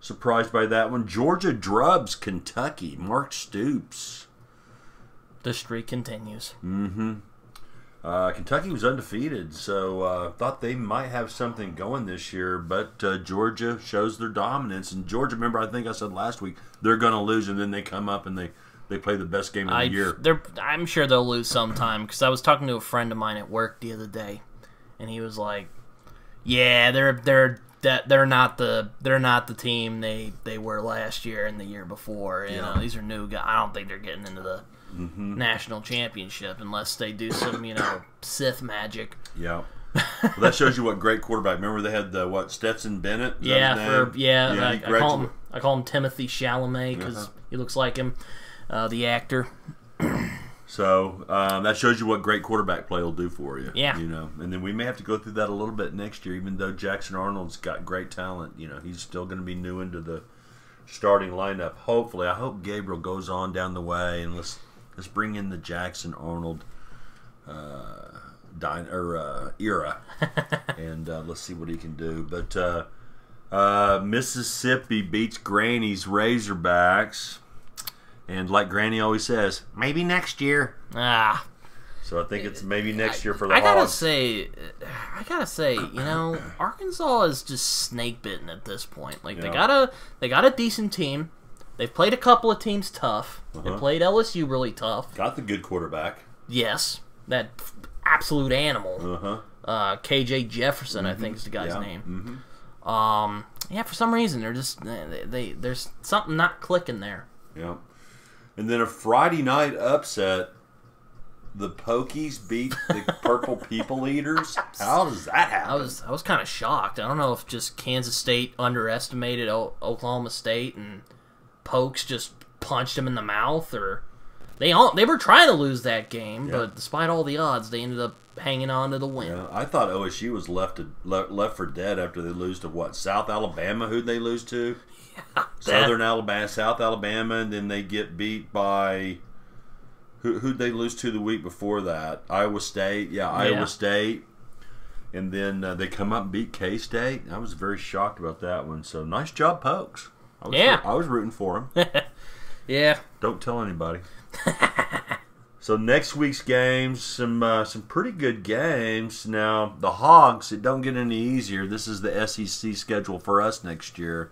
surprised by that one. Georgia drubs Kentucky. Mark Stoops. The streak continues. Kentucky was undefeated, so thought they might have something going this year, but Georgia shows their dominance. And Georgia, remember, I think I said last week, they're going to lose, and then they come up and they play the best game of the year. I'm sure they'll lose sometime because I was talking to a friend of mine at work the other day, and he was like, "Yeah, they're that they're not the team they were last year and the year before. You know, these are new guys. I don't think they're getting into the national championship unless they do some Sith magic. Yeah. Well, that shows you what great quarterback. Remember they had the Stetson Bennett? I call him Timothy Chalamet because he looks like him, the actor. So that shows you what great quarterback play will do for you. Yeah. And then we may have to go through that a little bit next year, even though Jackson Arnold's got great talent. He's still going to be new into the starting lineup. Hopefully, I hope Gabriel goes on down the way, and let's bring in the Jackson Arnold era, and let's see what he can do. But Mississippi beats Granny's Razorbacks. And like Granny always says, maybe next year. So I think it's maybe next year for the Hogs. I gotta say, Arkansas is just snake bitten at this point. Like they got a decent team. They've played a couple of teams tough. They played LSU really tough. Got the good quarterback. Yes, that absolute animal. KJ Jefferson, I think is the guy's name. For some reason they're just there's something not clicking there. Yeah. And then a Friday night upset, the Pokies beat the Purple People Eaters. How does that happen? I was kind of shocked. I don't know if just Kansas State underestimated Oklahoma State and Pokes just punched them in the mouth, or they were trying to lose that game, but despite all the odds, they ended up hanging on to the win. Yeah, I thought OSU was left for dead after they lose to South Alabama? Who'd they lose to? Southern Alabama, South Alabama, and then they get beat by who'd they lose to the week before that? Iowa State, Iowa State, and then they come up and beat K-State. I was very shocked about that one. So nice job, Pokes. I was rooting for them. Yeah. Don't tell anybody. So next week's games, some pretty good games. Now the Hogs, it don't get any easier. This is the SEC schedule for us next year.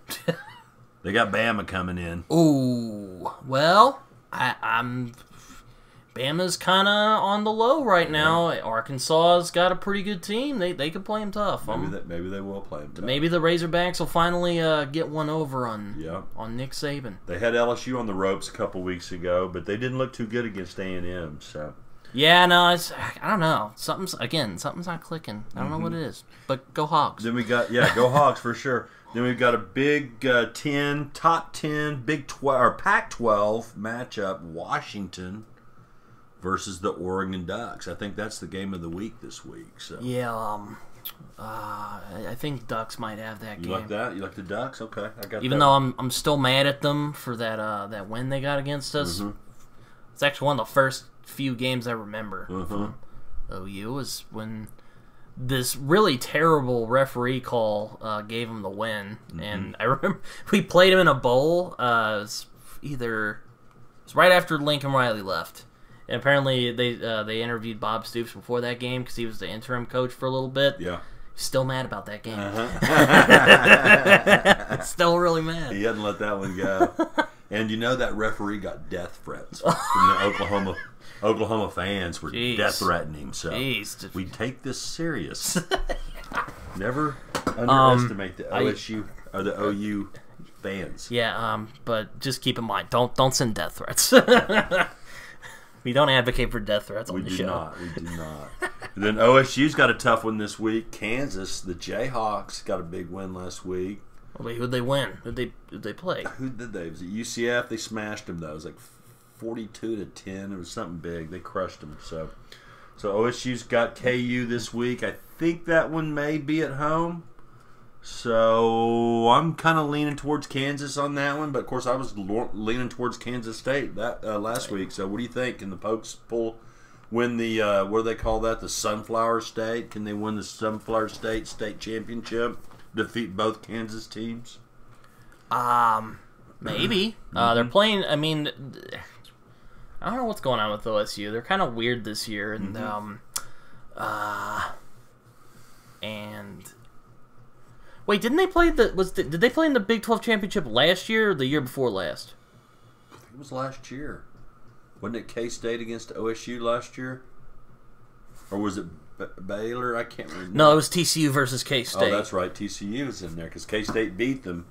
They got Bama coming in. Ooh, well, Bama's kind of on the low right now. Arkansas's got a pretty good team. They could play them tough. Maybe they will play them tough. Maybe the Razorbacks will finally get one over on Nick Saban. They had LSU on the ropes a couple weeks ago, but they didn't look too good against A&M. So yeah, no, I don't know. Something's not clicking. I don't know what it is. But go Hogs. Then we got go Hogs for sure. Then we've got a big top 10, Big 12 or Pac-12 matchup. Washington versus the Oregon Ducks. I think that's the game of the week this week. So yeah, I think Ducks might have that game. You like that? You like the Ducks? Okay, I got. Even though I'm still mad at them for that win they got against us. It's actually one of the first few games I remember from OU was when this really terrible referee call gave him the win, and I remember we played him in a bowl. It was right after Lincoln Riley left, and apparently they interviewed Bob Stoops before that game because he was the interim coach for a little bit. Yeah, still mad about that game. Still really mad. He hadn't let that one go, and that referee got death threats from the Oklahoma fans were death threatening, so we take this serious. Never underestimate the OSU or the OU fans. Yeah, but just keep in mind, don't send death threats. We don't advocate for death threats on the show. We do not. And then OSU's got a tough one this week. Kansas, the Jayhawks, got a big win last week. Wait, who'd they win? Who'd they play? Who did they? Was it UCF? They smashed them though. It was like 42-10. It was something big. They crushed them. So OSU's got KU this week. I think that one may be at home. So I'm kind of leaning towards Kansas on that one. But of course, I was leaning towards Kansas State that last week. So what do you think? Can the Pokes win the what do they call that? The Sunflower State? Can they win the Sunflower State championship? Defeat both Kansas teams? Maybe. They're playing. I mean, I don't know what's going on with OSU. They're kind of weird this year, and wait, didn't they play did they play in the Big 12 championship last year or the year before last? I think it was last year. Wasn't it K-State against OSU last year? Or was it Baylor? I can't remember. No, it was TCU versus K-State. Oh, that's right. TCU was in there because K-State beat them,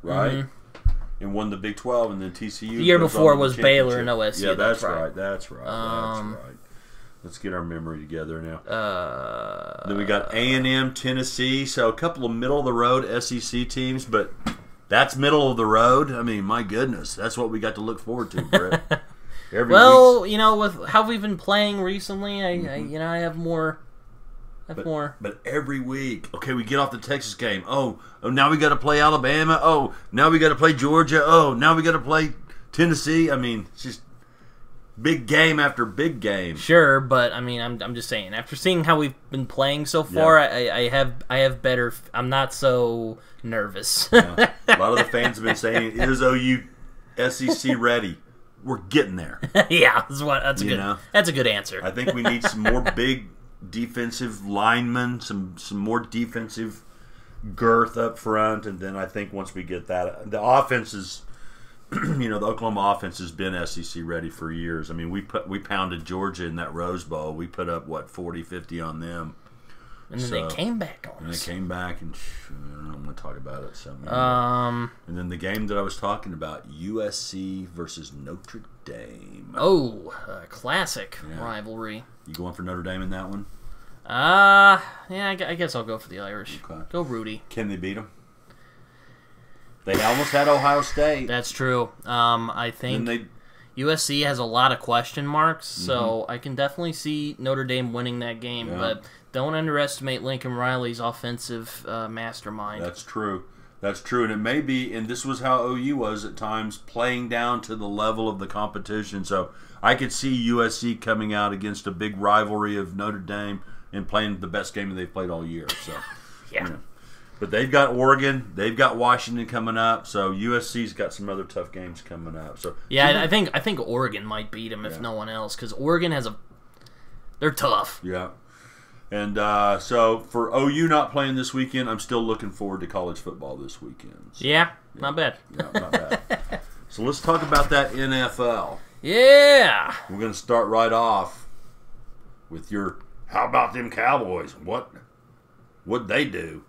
right? Mm-hmm. And won the Big 12, and then TCU. The year before was Baylor and OSU. Yeah, that's right. right. That's right. Let's get our memory together now. Then we got A&M, Tennessee. So a couple of middle-of-the-road SEC teams, but that's middle of the road. I mean, my goodness. That's what we got to look forward to, Brett. Well, you know, with how we've been playing recently, I have more. But every week, okay, we get off the Texas game. Oh, now we got to play Alabama. Oh, now we got to play Georgia. Oh, now we got to play Tennessee. I mean, it's just big game after big game. Sure, but I mean, I'm just saying. After seeing how we've been playing so far, I have better. I'm not so nervous. Yeah. A lot of the fans have been saying, "Is OU SEC ready?" We're getting there. Yeah, that's a good answer. I think we need some more big defensive linemen, some more defensive girth up front, and then I think once we get that, the offense is, the Oklahoma offense has been SEC ready for years. I mean, we pounded Georgia in that Rose Bowl. We put up 40, 50 on them, and then they came back on us. And they came back, and I'm going to talk about it. So, and then the game that I was talking about, USC versus Notre Dame. Oh, classic rivalry. You going for Notre Dame in that one? Yeah, I guess I'll go for the Irish. Okay. Go Rudy. Can they beat them? They almost had Ohio State. That's true. I think USC has a lot of question marks, so I can definitely see Notre Dame winning that game. Yeah. But don't underestimate Lincoln Riley's offensive mastermind. That's true. That's true, and it may be, and this was how OU was at times, playing down to the level of the competition. So I could see USC coming out against a big rivalry of Notre Dame and playing the best game that they've played all year. So, yeah. But they've got Oregon, they've got Washington coming up, so USC's got some other tough games coming up. So yeah, I think Oregon might beat them if no one else, because Oregon they're tough. Yeah. And so for OU not playing this weekend, I'm still looking forward to college football this weekend. So, not bad. Yeah, not bad. So let's talk about that NFL. Yeah. We're going to start right off with your, how about them Cowboys? What'd they do?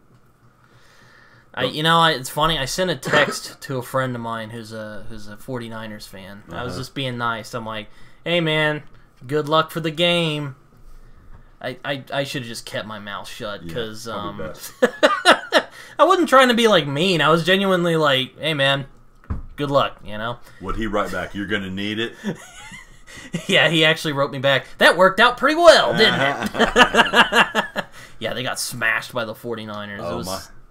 It's funny. I sent a text to a friend of mine who's a 49ers fan. I was just being nice. I'm like, hey, man, good luck for the game. I should have just kept my mouth shut because I wasn't trying to be like mean. I was genuinely like, "Hey man, good luck." Would he write back? You're gonna need it. Yeah, he actually wrote me back. That worked out pretty well, didn't it? Yeah, they got smashed by the 49ers. Oh,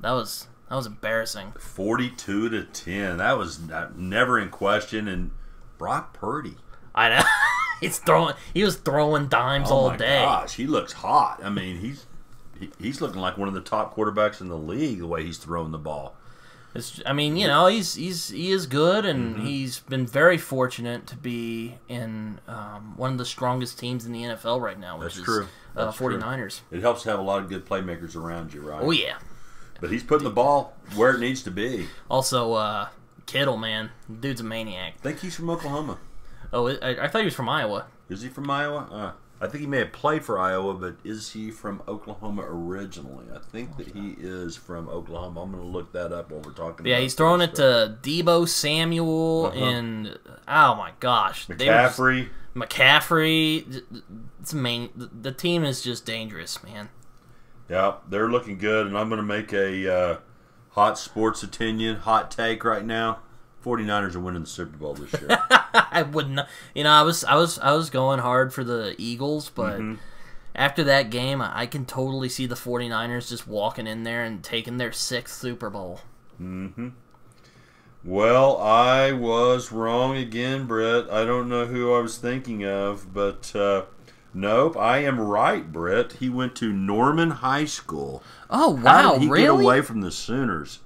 that was embarrassing. 42-10. That was never in question. And Brock Purdy. I know. He was throwing dimes all day. Oh my gosh, he looks hot. I mean, he's looking like one of the top quarterbacks in the league the way he's throwing the ball. He is good, and he's been very fortunate to be in one of the strongest teams in the NFL right now, which is 49ers. It helps to have a lot of good playmakers around you, right? Oh yeah. But he's putting the ball where it needs to be. Also, Kittle, man, dude's a maniac. I think he's from Oklahoma. Oh, I thought he was from Iowa. Is he from Iowa? I think he may have played for Iowa, but is he from Oklahoma originally? I think that he is from Oklahoma. I'm going to look that up while we're talking. Yeah, he's throwing it to Deebo Samuel and oh my gosh, McCaffrey. It's the team is just dangerous, man. Yeah, they're looking good, and I'm going to make a hot sports opinion, hot take right now. 49ers are winning the Super Bowl this year. I wouldn't. I was going hard for the Eagles, but after that game, I can totally see the 49ers just walking in there and taking their 6th Super Bowl. Well, I was wrong again, Brett. I don't know who I was thinking of, but nope, I am right, Brett. He went to Norman High School. Oh, wow, How did he really? get away from the Sooners?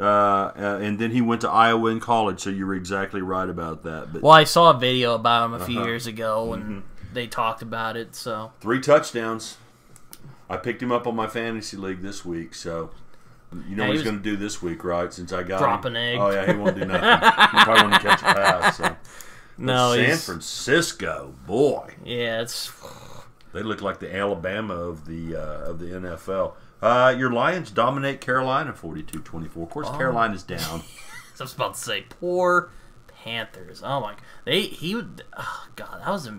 And then he went to Iowa in college, so you were exactly right about that. But well, I saw a video about him a few years ago, and they talked about it. So 3 touchdowns. I picked him up on my fantasy league this week, so you know what he's going to do this week, right? Since I got drop him. an egg. Oh yeah, he won't do nothing. He probably won't catch a pass. So. No, San Francisco, boy. Yeah, They look like the Alabama of the NFL. Your Lions dominate Carolina 42-24. Of course, Carolina's down. I was about to say, poor Panthers. Oh my! Oh God, that was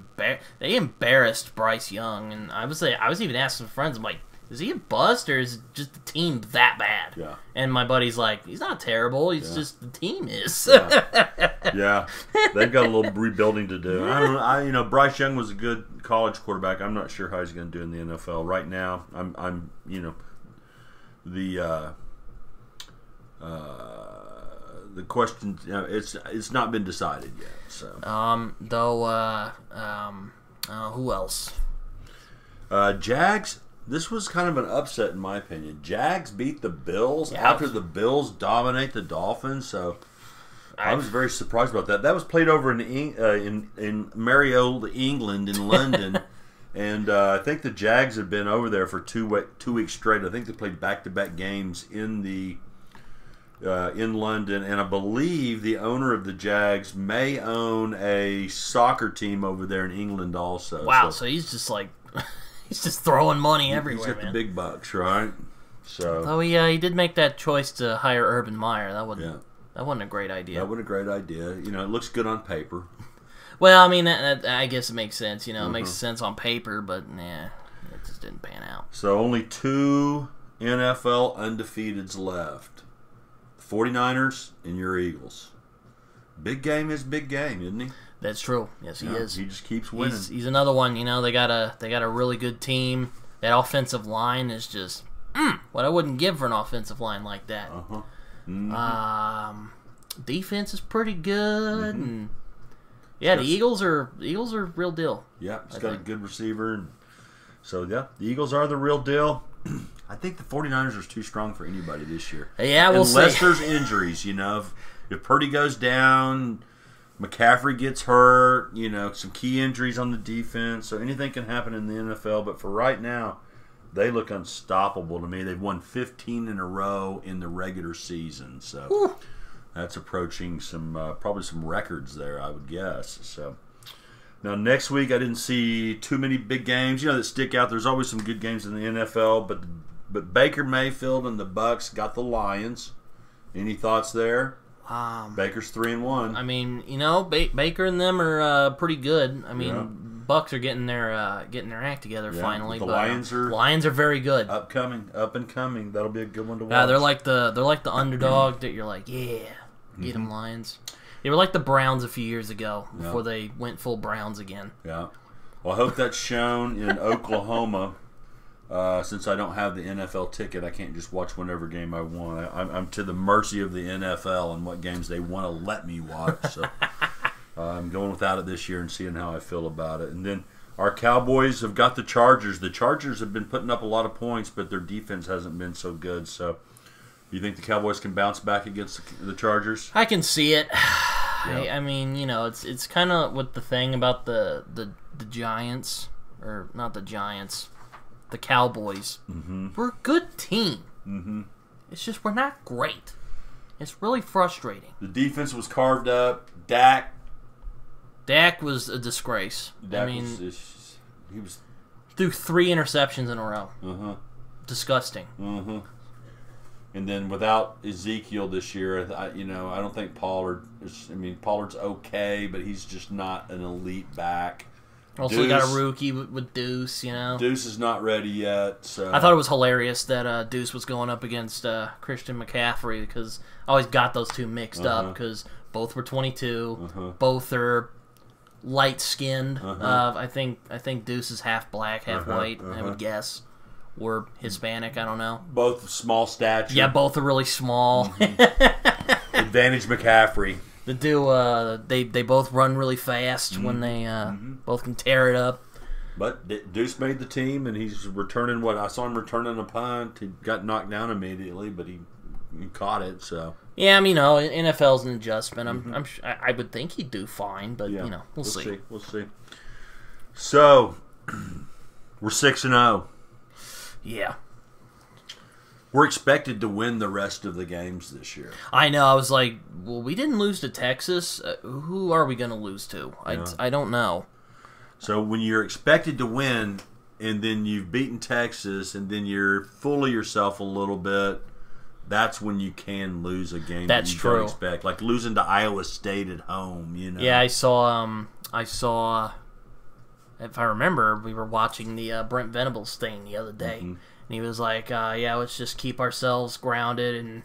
They embarrassed Bryce Young, and I was even asking friends. I'm like, is he a bust or is it just the team that bad? Yeah. And my buddy's like, he's not terrible. He's just the team is. Yeah, they've got a little rebuilding to do. Bryce Young was a good college quarterback. I'm not sure how he's going to do in the NFL right now. The question, it's not been decided yet. So, who else? Jags. This was kind of an upset in my opinion. Jags beat the Bills after the Bills dominate the Dolphins. So I was very surprised about that. That was played over in merry old England in London, and I think the Jags have been over there for 2 weeks straight. I think they played back-to-back games in London, and I believe the owner of the Jags may own a soccer team over there in England also. Wow, so he's just like he's just throwing money everywhere. He's got the big bucks, right? So, oh he did make that choice to hire Urban Meyer. That wasn't a great idea. That wasn't a great idea. It looks good on paper. Well, I mean, I guess it makes sense. It makes sense on paper, but it just didn't pan out. So only 2 NFL undefeateds left. 49ers and your Eagles. Big game is big game, isn't he? That's true. Yes, he is. He just keeps winning. He's another one. They got a really good team. That offensive line is just what I wouldn't give for an offensive line like that. Defense is pretty good, and the Eagles are real deal. Yeah, he's got a good receiver, and so the Eagles are the real deal. I think the 49ers are too strong for anybody this year. Yeah, we'll see. Unless there's injuries, if Purdy goes down, McCaffrey gets hurt, some key injuries on the defense, so anything can happen in the NFL. But for right now, they look unstoppable to me. They've won 15 in a row in the regular season, so that's approaching probably some records there, I would guess. So now next week, I didn't see too many big games, that stick out. There's always some good games in the NFL, but Baker Mayfield and the Bucs got the Lions. Any thoughts there? Baker's 3-1. I mean, Baker and them are pretty good. I mean, Bucs are getting their act together finally. The Lions are very good. Up and coming. That'll be a good one to watch. They're like the underdog that you're like, get them Lions. They were like the Browns a few years ago before they went full Browns again. Yeah. Well, I hope that's shown in Oklahoma. Since I don't have the NFL ticket, I can't just watch whatever game I want. I'm to the mercy of the NFL and what games they want to let me watch. So I'm going without it this year and seeing how I feel about it. And then our Cowboys have got the Chargers. The Chargers have been putting up a lot of points, but their defense hasn't been so good. So you think the Cowboys can bounce back against the Chargers? I can see it. Yep. I mean, it's kind of what the thing about the Giants, or not the Giants, the Cowboys. We're a good team. It's just we're not great. It's really frustrating. The defense was carved up. Dak was a disgrace. He threw 3 interceptions in a row. Disgusting. And then without Ezekiel this year, I don't think Pollard is. Pollard's okay, but he's just not an elite back. Also, got a rookie with Deuce, Deuce is not ready yet. So I thought it was hilarious that Deuce was going up against Christian McCaffrey, because I always got those two mixed up, because both were 22, both are light-skinned. I think Deuce is half black, half white, I would guess. Or Hispanic, I don't know. Both small stature. Yeah, both are really small. Advantage McCaffrey. They both run really fast when they both can tear it up. But Deuce made the team, and he's returning I saw him returning a punt. He got knocked down immediately, but he caught it. So yeah, NFL's an adjustment. I would think he'd do fine, but we'll see. We'll see. So we're 6-0. Yeah. We're expected to win the rest of the games this year. I know. I was like, well, we didn't lose to Texas. Who are we going to lose to? I don't know. So when you're expected to win, and then you've beaten Texas, and then you're full of yourself a little bit, that's when you can lose a game That's that you true. don't expect. Like losing to Iowa State at home, you know. Yeah, I saw, if I remember, we were watching the Brent Venables thing the other day, and he was like, yeah, let's just keep ourselves grounded and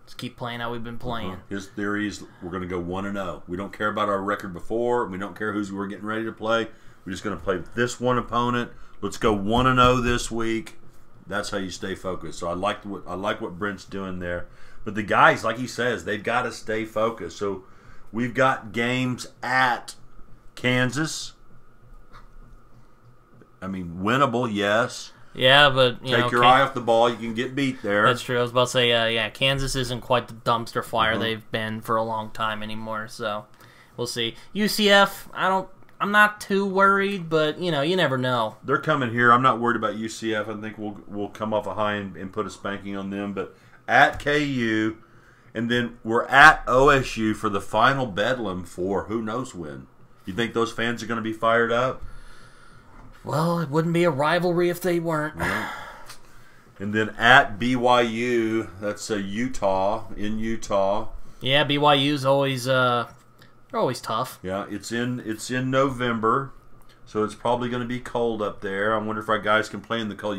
just keep playing how we've been playing. His theory is we're going to go 1-0. We don't care about our record before. We don't care who's we're getting ready to play. We're just going to play this one opponent. Let's go 1-0 this week. That's how you stay focused. So I like what Brent's doing there. But the guys, like he says, they've got to stay focused. So we've got games at Kansas. I mean, winnable, yes. Yeah, but Take your eye off the ball. You can get beat there. That's true. I was about to say, yeah, Kansas isn't quite the dumpster fire they've been for a long time anymore. So we'll see. UCF, I'm not too worried, but you never know. They're coming here. I'm not worried about UCF. I think we'll come off a high and put a spanking on them. But at KU, and then we're at OSU for the final bedlam for who knows when. You think those fans are going to be fired up? Well, it wouldn't be a rivalry if they weren't. Yeah. And then at BYU, that's Utah, in Utah. Yeah, BYU's always they're always tough. Yeah, it's in November, so it's probably going to be cold up there. I wonder if our guys can play in the cold.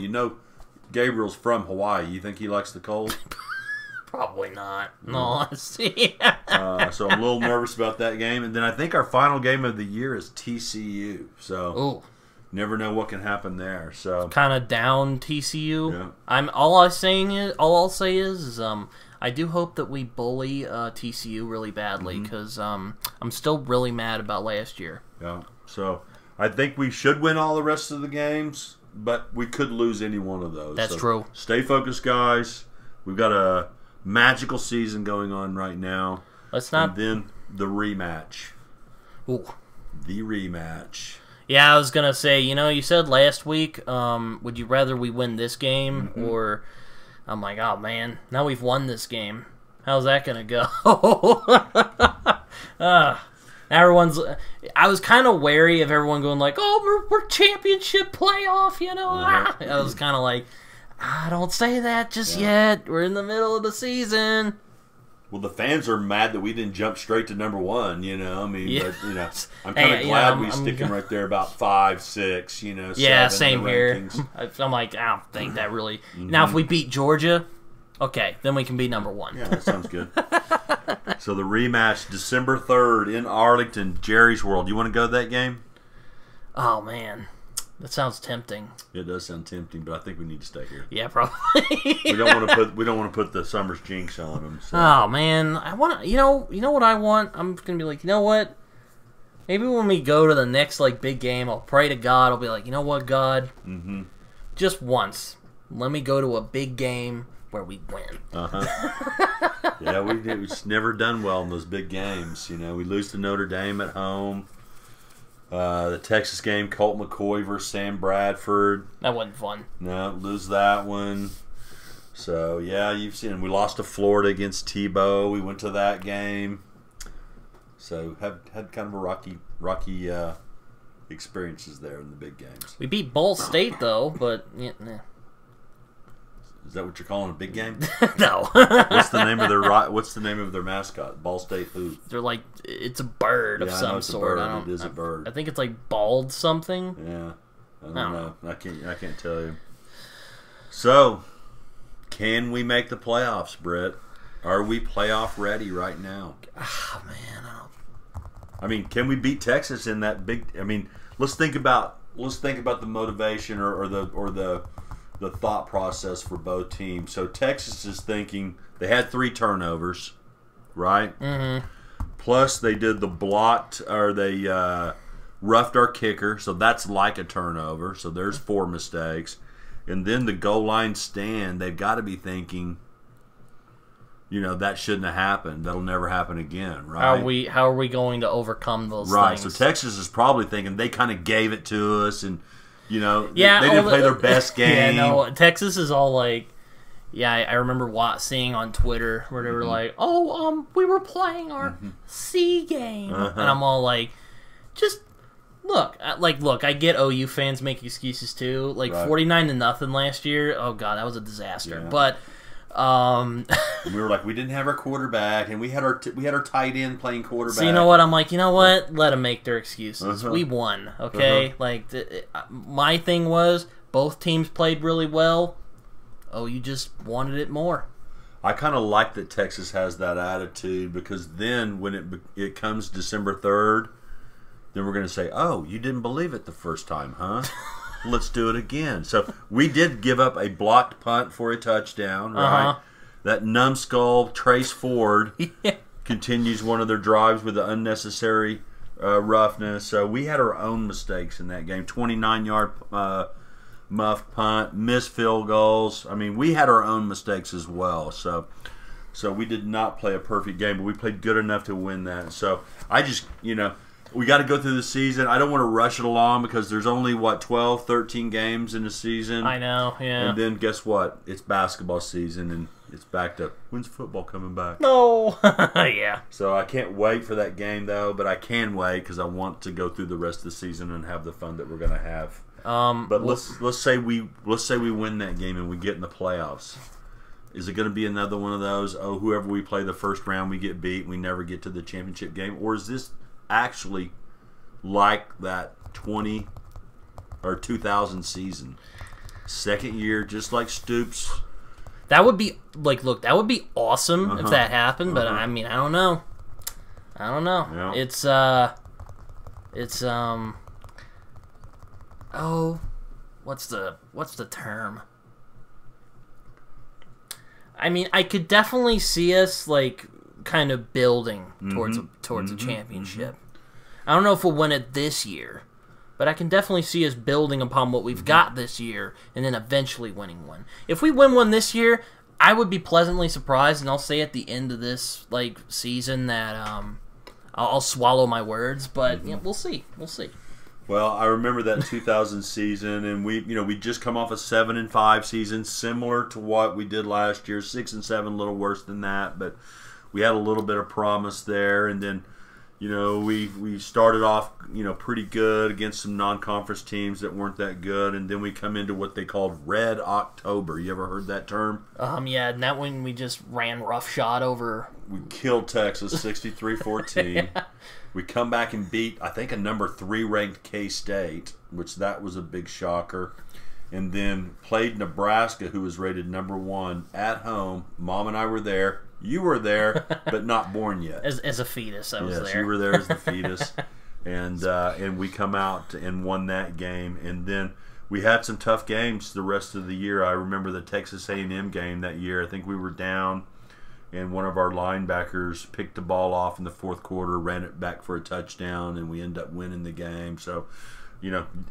Gabriel's from Hawaii. You think he likes the cold? Probably not. No, honesty. So I'm a little nervous about that game. And then I think our final game of the year is TCU. So Ooh. Never know what can happen there. So Kind of down TCU. Yeah. All I'll say is I do hope that we bully TCU really badly because I'm still really mad about last year. Yeah. So I think we should win all the rest of the games, but we could lose any one of those. That's true. Stay focused, guys. We've got a magical season going on right now. Let's not. And then the rematch. Ooh. The rematch. Yeah, I was gonna say. You said last week. Would you rather we win this game or? I'm like, oh man, now we've won this game. How's that gonna go? Everyone's. I was kind of wary of everyone going like, "Oh, we're championship playoff," I was kind of like, don't say that just yet. We're in the middle of the season. Well, the fans are mad that we didn't jump straight to number one. Yeah. But I'm kind of glad we're sticking right there about 5, 6. Yeah, 7 same in the here. rankings. I'm like, I don't think that really. Now, if we beat Georgia, okay, then we can be number one. Yeah, that sounds good. So the rematch, December 3rd in Arlington, Jerry's World. You want to go to that game? Oh man, that sounds tempting. It does sound tempting, but I think we need to stay here. Yeah, probably. We don't want to put the summer's jinx on them. So. Oh man, I want to. You know what I want? I'm gonna be like, you know what? Maybe when we go to the next big game, I'll pray to God. I'll be like, you know what, God? Just once, let me go to a big game where we win. Yeah, we've just never done well in those big games. We lose to Notre Dame at home. The Texas game, Colt McCoy versus Sam Bradford. That wasn't fun. No, lose that one. So, yeah, you've seen. We lost to Florida against Tebow. We went to that game. So, had kind of a rocky experiences there in the big games. We beat Ball State, though, but... Yeah. Is that what you're calling a big game? No. What's the name of their mascot? Ball State who? They're like, it's a bird of some sort. It is a bird. I think it's like bald something. Yeah, I don't know. I can't tell you. So, can we make the playoffs, Brett? Are we playoff ready right now? Oh man, I mean, can we beat Texas in that big? I mean, let's think about the motivation or the thought process for both teams. So Texas is thinking they had 3 turnovers, right? Plus they did the blocked or they roughed our kicker, so that's like a turnover. So there's 4 mistakes, and then the goal line stand. They've got to be thinking, that shouldn't have happened. That'll never happen again, right? How are we going to overcome those right, things? So Texas is probably thinking they kind of gave it to us, and they yeah, didn't play their best game. Yeah, no, Texas is all like, yeah, I remember seeing on Twitter where they were like, we were playing our C game, and I'm all like, just Look, I get OU fans make excuses too. Like, Right. 49-0 last year. Oh god, that was a disaster. Yeah. But We were like, we didn't have our quarterback, and we had our tight end playing quarterback. so you know what? I'm like, you know what? Let them make their excuses. Uh-huh. We won, okay? Like, my thing was both teams played really well. Oh, you just wanted it more. I kind of like that Texas has that attitude, because then when it comes December 3rd, then we're going to say, oh, you didn't believe it the first time, huh? Let's do it again. So we did give up a blocked punt for a touchdown, right? Uh-huh. That numbskull, Trace Ford, continues one of their drives with the unnecessary roughness. So we had our own mistakes in that game. 29-yard muffed punt, missed field goals. I mean, we had our own mistakes as well. So we did not play a perfect game, but we played good enough to win that. So I just, we got to go through the season. I don't want to rush it along, because there's only, 12, 13 games in the season. I know, yeah. And then guess what? It's basketball season, and it's back to, when's football coming back? No. Yeah. So I can't wait for that game, though, but I can wait because I want to go through the rest of the season and have the fun that we're going to have. But let's say we win that game and we get in the playoffs. Is it going to be another one of those, oh, whoever we play the first round, we get beat, we never get to the championship game? Or is this actually like that 2000 season? Second year, just like Stoops. That would be, that would be awesome if that happened, but I mean, I don't know. Yeah. It's what's the term? I mean, I could definitely see us, kind of building towards a championship. I don't know if we'll win it this year, but I can definitely see us building upon what we've got this year and then eventually winning one. If we win one this year, I would be pleasantly surprised, and I'll say at the end of this season that I'll swallow my words, but we'll see. We'll see. Well, I remember that 2000 season, and we just come off a 7-5 season, similar to what we did last year. 6-7, a little worse than that, but we had a little bit of promise there, and then we started off pretty good against some non-conference teams that weren't that good, and then we come into what they called Red October. You ever heard that term? Yeah, and that when we just ran roughshod over. We killed Texas 63-14. Yeah. We come back and beat, I think, a number 3 ranked K-State, which that was a big shocker. And then played Nebraska, who was rated number 1 at home. Mom and I were there. You were there, but not born yet. As a fetus, I was there. Yes, you were there as the fetus. And we come out and won that game. And then we had some tough games the rest of the year. I remember the Texas A&M game that year. I think we were down, and one of our linebackers picked the ball off in the fourth quarter, ran it back for a touchdown, and we ended up winning the game. So,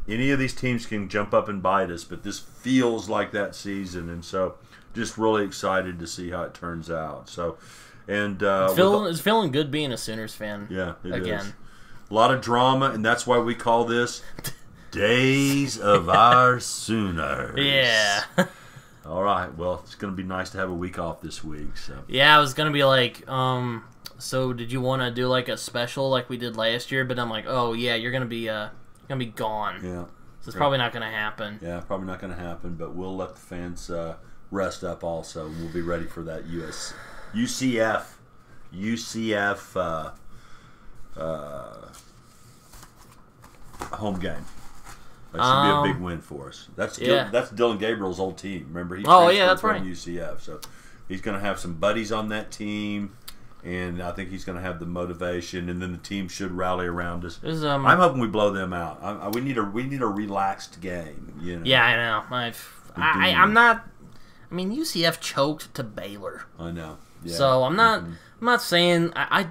any of these teams can jump up and bite us, but this feels like that season. And so just really excited to see how it turns out. So, and it's feeling good being a Sooners fan. Yeah, it again. is. A lot of drama, and that's why we call this Days of Our Sooners. Yeah. All right. Well, it's going to be nice to have a week off this week. So. Yeah, I was going to be like, so did you want to do a special like we did last year? But I'm like, oh yeah, you're going to be gone. Yeah. So it's probably not going to happen. Yeah, probably not going to happen. But we'll let the fans rest up also. We'll be ready for that UCF home game. That should be a big win for us. That's Dylan Gabriel's old team. Remember, he transferred from UCF, so he's going to have some buddies on that team, and I think he's going to have the motivation, and then the team should rally around us. I'm hoping we blow them out. We need a relaxed game. Yeah, I know. I'm not. I mean, UCF choked to Baylor. I know. Yeah. So I'm not. I'm not saying. I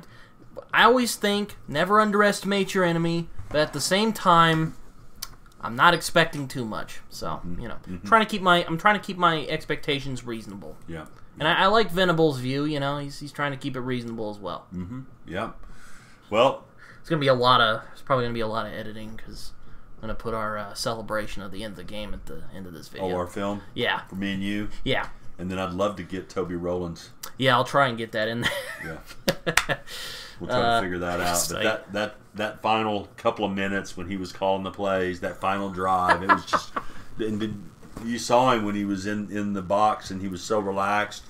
always think never underestimate your enemy, but at the same time, I'm not expecting too much. So I'm trying to keep my expectations reasonable. Yeah. And I like Venable's view. He's trying to keep it reasonable as well. Mm-hmm. Yeah. Well, it's probably gonna be a lot of editing because I'm gonna put our celebration at the end of the game at the end of this video. Oh, our film? Yeah. For me and you? Yeah. And then I'd love to get Toby Rowland's Yeah, I'll try and get that in there. Yeah. We'll try to figure that out. But that final couple of minutes when he was calling the plays, that final drive, it was just. And you saw him when he was in the box, and he was so relaxed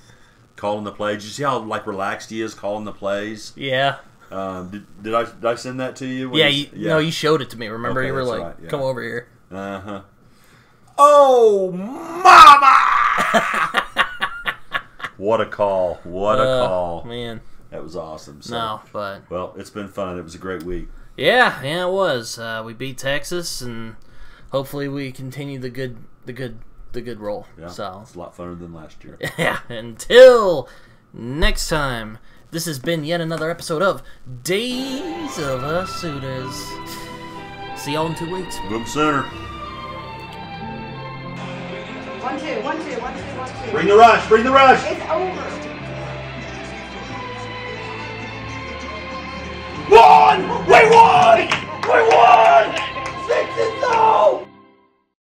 calling the plays. Did you see how relaxed he is calling the plays? Yeah. Did I send that to you? Yeah, no, you showed it to me. Remember, okay, you were like, right, yeah. "Come over here." Oh, mama! What a call! What a call! Man, that was awesome. So, no, but well, it's been fun. It was a great week. Yeah, it was. We beat Texas, and hopefully we continue the good roll. Yeah, so it's a lot funner than last year. Yeah. Until next time, this has been yet another episode of Days of Us Suitors. See y'all in 2 weeks. Boom sooner. 1, 2, 1, 2, 1, 2, 1, 2. Bring the rush. Bring the rush. It's over. Won! We won!